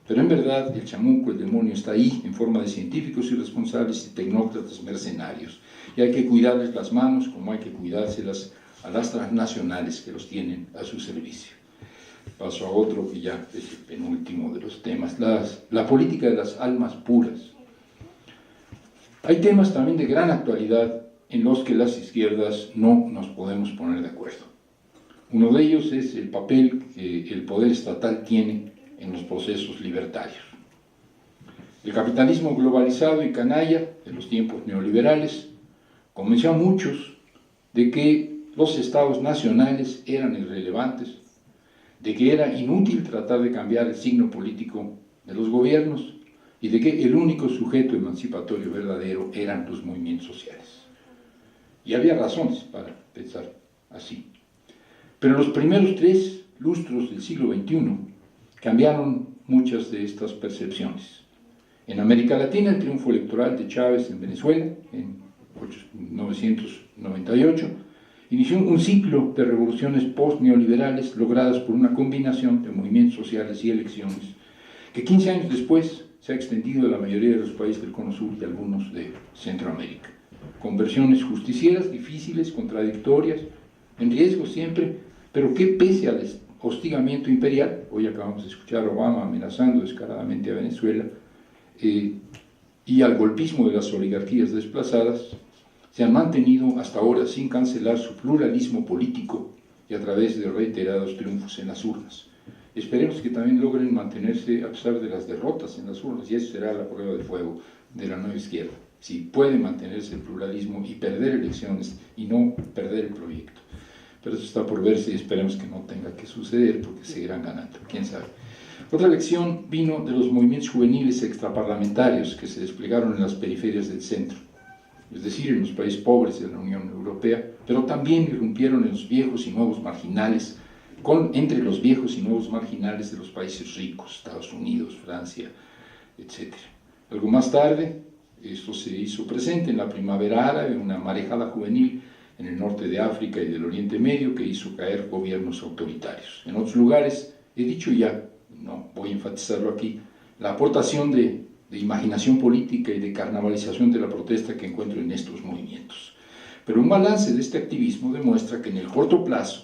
Pero en verdad el chamuco, el demonio, está ahí en forma de científicos irresponsables y tecnócratas mercenarios, y hay que cuidarles las manos como hay que cuidárselas a las transnacionales que los tienen a su servicio. Paso a otro que ya es el penúltimo de los temas, la política de las almas puras. Hay temas también de gran actualidad en los que las izquierdas no nos podemos poner de acuerdo. Uno de ellos es el papel que el poder estatal tiene en los procesos libertarios. El capitalismo globalizado y canalla de los tiempos neoliberales convenció a muchos de que los estados nacionales eran irrelevantes, de que era inútil tratar de cambiar el signo político de los gobiernos, y de que el único sujeto emancipatorio verdadero eran los movimientos sociales. Y había razones para pensar así. Pero los primeros 3 lustros del siglo XXI cambiaron muchas de estas percepciones. En América Latina, el triunfo electoral de Chávez en Venezuela, en 1998, inició un ciclo de revoluciones post-neoliberales logradas por una combinación de movimientos sociales y elecciones, que 15 años después se ha extendido a la mayoría de los países del Cono Sur y algunos de Centroamérica. Conversiones justicieras, difíciles, contradictorias, en riesgo siempre, pero que pese al hostigamiento imperial, hoy acabamos de escuchar a Obama amenazando descaradamente a Venezuela, y al golpismo de las oligarquías desplazadas, se han mantenido hasta ahora sin cancelar su pluralismo político y a través de reiterados triunfos en las urnas. Esperemos que también logren mantenerse a pesar de las derrotas en las urnas, y eso será la prueba de fuego de la nueva izquierda, si puede mantenerse el pluralismo y perder elecciones y no perder el proyecto. Pero eso está por verse y esperemos que no tenga que suceder, porque seguirán ganando, quién sabe. Otra lección vino de los movimientos juveniles extraparlamentarios que se desplegaron en las periferias del centro, es decir, en los países pobres de la Unión Europea, pero también irrumpieron en los viejos y nuevos marginales, entre los viejos y nuevos marginales de los países ricos, Estados Unidos, Francia, etc. Algo más tarde, esto se hizo presente en la primavera árabe, una marejada juvenil en el norte de África y del Oriente Medio que hizo caer gobiernos autoritarios. En otros lugares, he dicho ya, no voy a enfatizarlo aquí, la aportación de imaginación política y de carnavalización de la protesta que encuentro en estos movimientos. Pero un balance de este activismo demuestra que en el corto plazo,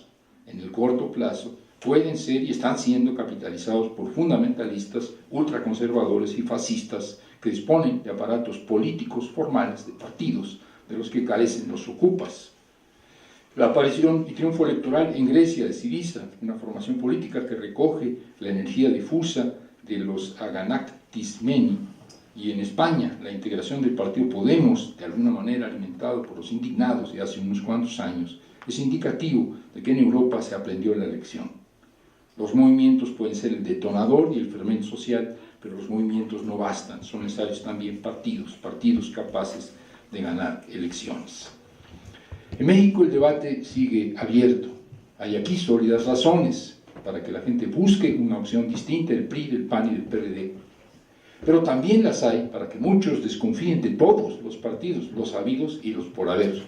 pueden ser y están siendo capitalizados por fundamentalistas, ultraconservadores y fascistas que disponen de aparatos políticos formales de partidos de los que carecen los ocupas. La aparición y triunfo electoral en Grecia de Syriza, una formación política que recoge la energía difusa de los Aganaktismeni, y en España la integración del partido Podemos, de alguna manera alimentado por los indignados de hace unos cuantos años, es indicativo de que en Europa se aprendió la lección. Los movimientos pueden ser el detonador y el fermento social, pero los movimientos no bastan, son necesarios también partidos capaces de ganar elecciones. En México el debate sigue abierto. Hay aquí sólidas razones para que la gente busque una opción distinta del PRI, del PAN y del PRD. Pero también las hay para que muchos desconfíen de todos los partidos, los habidos y los por haber.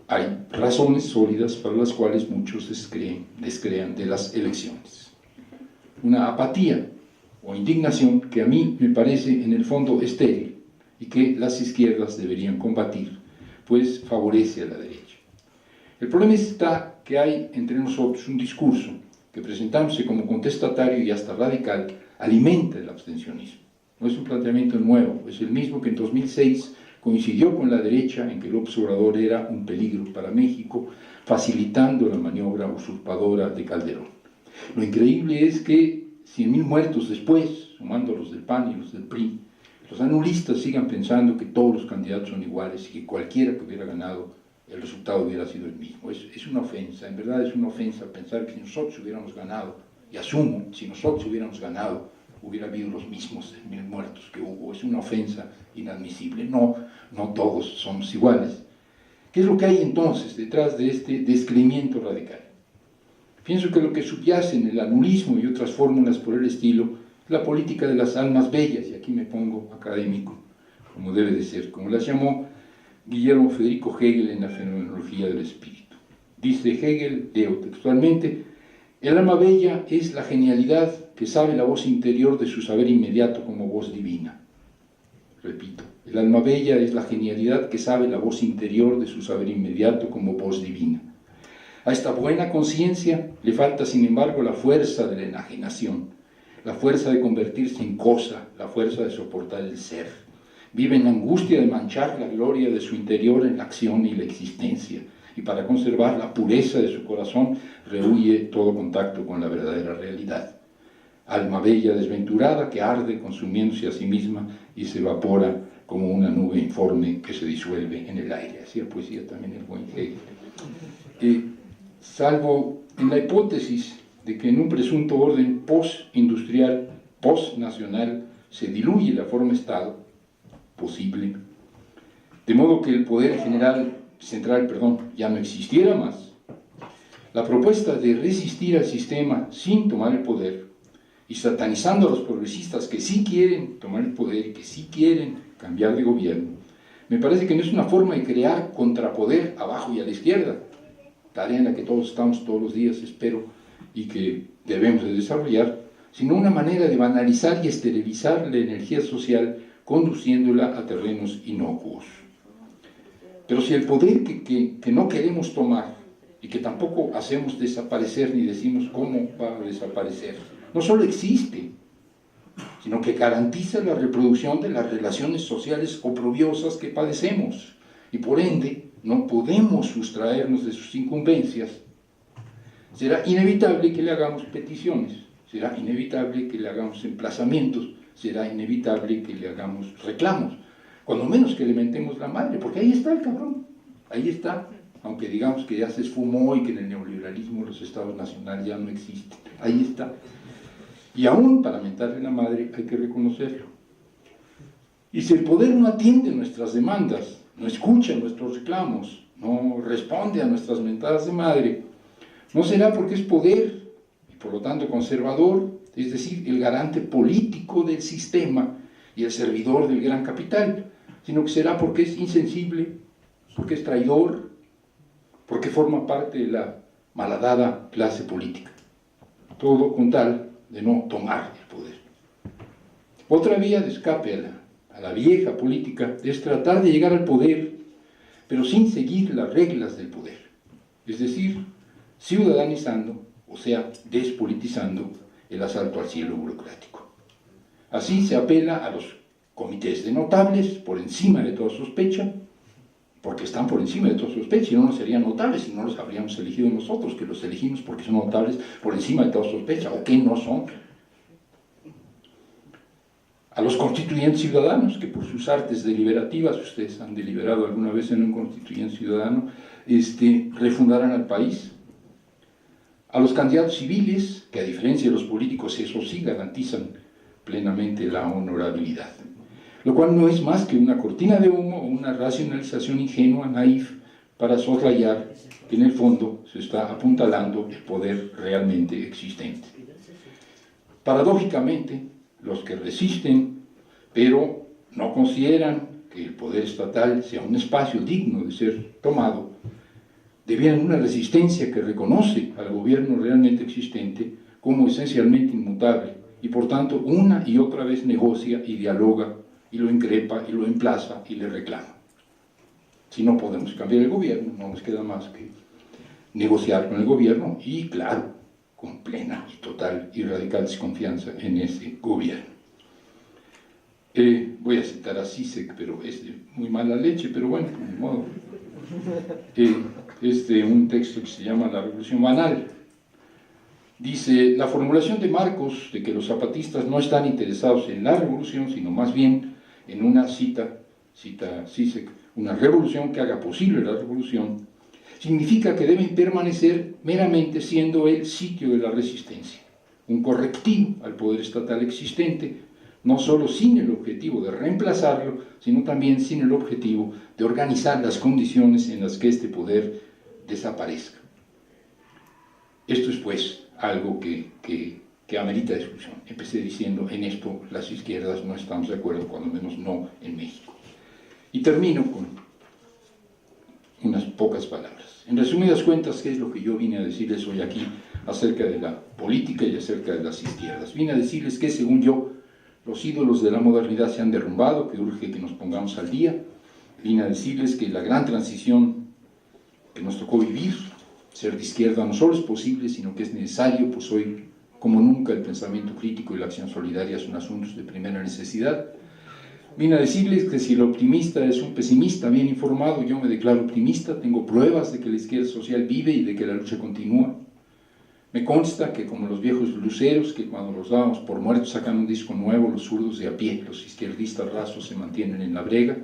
Hay razones sólidas para las cuales muchos descrean de las elecciones. Una apatía o indignación que a mí me parece en el fondo estéril y que las izquierdas deberían combatir, pues favorece a la derecha. El problema está que hay entre nosotros un discurso que, presentándose como contestatario y hasta radical, alimenta el abstencionismo. No es un planteamiento nuevo, es el mismo que en 2006 coincidió con la derecha en que López Obrador era un peligro para México, facilitando la maniobra usurpadora de Calderón. Lo increíble es que 100.000 muertos después, sumando a los del PAN y los del PRI, los anulistas sigan pensando que todos los candidatos son iguales y que cualquiera que hubiera ganado, el resultado hubiera sido el mismo. Es una ofensa, en verdad es una ofensa pensar que si nosotros hubiéramos ganado, y asumo, si nosotros hubiéramos ganado, hubiera habido los mismos 1.000 muertos que hubo. Es una ofensa inadmisible. No todos somos iguales. ¿Qué es lo que hay entonces detrás de este descreimiento radical? Pienso que lo que subyace en el anulismo y otras fórmulas por el estilo es la política de las almas bellas, y aquí me pongo académico, como debe de ser, como las llamó Guillermo Federico Hegel en la fenomenología del espíritu. Dice Hegel, leo textualmente: el alma bella es la genialidad que sabe la voz interior de su saber inmediato como voz divina. Repito, el alma bella es la genialidad que sabe la voz interior de su saber inmediato como voz divina. A esta buena conciencia le falta, sin embargo, la fuerza de la enajenación, la fuerza de convertirse en cosa, la fuerza de soportar el ser. Vive en la angustia de manchar la gloria de su interior en la acción y la existencia, y para conservar la pureza de su corazón rehúye todo contacto con la verdadera realidad. Alma bella desventurada que arde consumiéndose a sí misma y se evapora como una nube informe que se disuelve en el aire. Hacía poesía también el buen Hegel. Salvo en la hipótesis de que en un presunto orden post-industrial, post-nacional, se diluye la forma Estado, posible, de modo que el poder central, ya no existiera más. La propuesta de resistir al sistema sin tomar el poder, y satanizando a los progresistas que sí quieren tomar el poder y que sí quieren cambiar de gobierno, me parece que no es una forma de crear contrapoder abajo y a la izquierda, tarea en la que todos estamos todos los días, espero, y que debemos de desarrollar, sino una manera de banalizar y esterilizar la energía social, conduciéndola a terrenos inocuos. Pero si el poder que no queremos tomar y que tampoco hacemos desaparecer ni decimos cómo va a desaparecer, no solo existe, sino que garantiza la reproducción de las relaciones sociales oprobiosas que padecemos, y por ende no podemos sustraernos de sus incumbencias, será inevitable que le hagamos peticiones, será inevitable que le hagamos emplazamientos, será inevitable que le hagamos reclamos, cuando menos que le mentemos la madre, porque ahí está el cabrón, ahí está, aunque digamos que ya se esfumó y que en el neoliberalismo los estados nacionales ya no existen, ahí está. Y aún para mentarle la madre hay que reconocerlo. Y si el poder no atiende nuestras demandas, no escucha nuestros reclamos, no responde a nuestras mentadas de madre, no será porque es poder, y por lo tanto conservador, es decir, el garante político del sistema y el servidor del gran capital, sino que será porque es insensible, porque es traidor, porque forma parte de la malhadada clase política. Todo con tal de no tomar el poder. Otra vía de escape a la vieja política es tratar de llegar al poder, pero sin seguir las reglas del poder, es decir, ciudadanizando, o sea, despolitizando el asalto al cielo burocrático. Así se apela a los comités de notables por encima de toda sospecha, porque están por encima de toda sospecha, si no, no serían notables, si no los habríamos elegido nosotros, que los elegimos porque son notables por encima de toda sospecha, o que no son. A los constituyentes ciudadanos, que por sus artes deliberativas, ustedes han deliberado alguna vez en un constituyente ciudadano, refundarán al país. A los candidatos civiles, que a diferencia de los políticos, eso sí garantizan plenamente la honorabilidad. Lo cual no es más que una cortina de humo o una racionalización ingenua, naif, para soslayar que en el fondo se está apuntalando el poder realmente existente. Paradójicamente, los que resisten, pero no consideran que el poder estatal sea un espacio digno de ser tomado, debieran una resistencia que reconoce al gobierno realmente existente como esencialmente inmutable y por tanto una y otra vez negocia y dialoga y lo increpa y lo emplaza y le reclama. Si no podemos cambiar el gobierno, no nos queda más que negociar con el gobierno y, claro, con plena y total y radical desconfianza en ese gobierno. voy a citar a Zizek, pero es de muy mala leche, pero bueno, de modo. Es de un texto que se llama La Revolución Banal. Dice, la formulación de Marcos de que los zapatistas no están interesados en la revolución, sino más bien en una cita Zizek, una revolución que haga posible la revolución, significa que deben permanecer meramente siendo el sitio de la resistencia, un correctivo al poder estatal existente, no solo sin el objetivo de reemplazarlo, sino también sin el objetivo de organizar las condiciones en las que este poder desaparezca. Esto es, pues, algo que amerita discusión. Empecé diciendo, en esto las izquierdas no estamos de acuerdo, cuando menos no en México. Y termino con unas pocas palabras. En resumidas cuentas, ¿qué es lo que yo vine a decirles hoy aquí acerca de la política y acerca de las izquierdas? Vine a decirles que, según yo, los ídolos de la modernidad se han derrumbado, que urge que nos pongamos al día. Vine a decirles que la gran transición que nos tocó vivir, ser de izquierda, no solo es posible, sino que es necesario, pues hoy, como nunca, el pensamiento crítico y la acción solidaria son asuntos de primera necesidad. Vine a decirles que si el optimista es un pesimista bien informado, yo me declaro optimista, tengo pruebas de que la izquierda social vive y de que la lucha continúa. Me consta que, como los viejos luceros, que cuando los dábamos por muertos sacan un disco nuevo, los zurdos de a pie, los izquierdistas rasos se mantienen en la brega.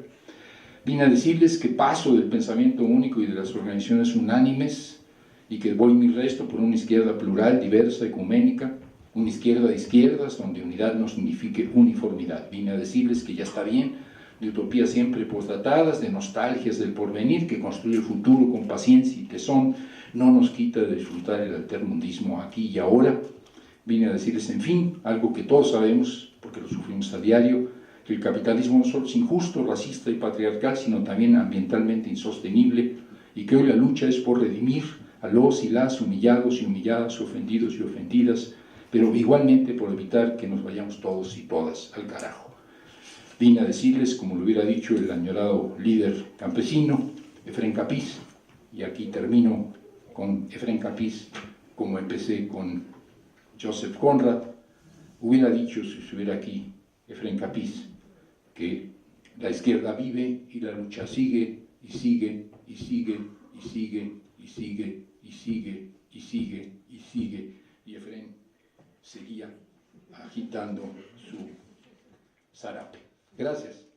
Vine a decirles que paso del pensamiento único y de las organizaciones unánimes y que voy mi resto por una izquierda plural, diversa, ecuménica, una izquierda de izquierdas, donde unidad no signifique uniformidad. Vine a decirles que ya está bien de utopías siempre postdatadas, de nostalgias del porvenir, que construye el futuro con paciencia y tesón, no nos quita de disfrutar el altermundismo aquí y ahora. Vine a decirles, en fin, algo que todos sabemos, porque lo sufrimos a diario, que el capitalismo no solo es injusto, racista y patriarcal, sino también ambientalmente insostenible, y que hoy la lucha es por redimir a los y las humillados y humilladas, ofendidos y ofendidas, pero igualmente por evitar que nos vayamos todos y todas al carajo. Vine a decirles, como lo hubiera dicho el añorado líder campesino, Efrén Capiz, y aquí termino con Efrén Capiz, como empecé con Joseph Conrad, hubiera dicho, si estuviera aquí Efrén Capiz, que la izquierda vive y la lucha sigue, y sigue, y sigue, y sigue, y sigue, y sigue, y sigue, y sigue, y Efrén seguía agitando su zarape. Gracias.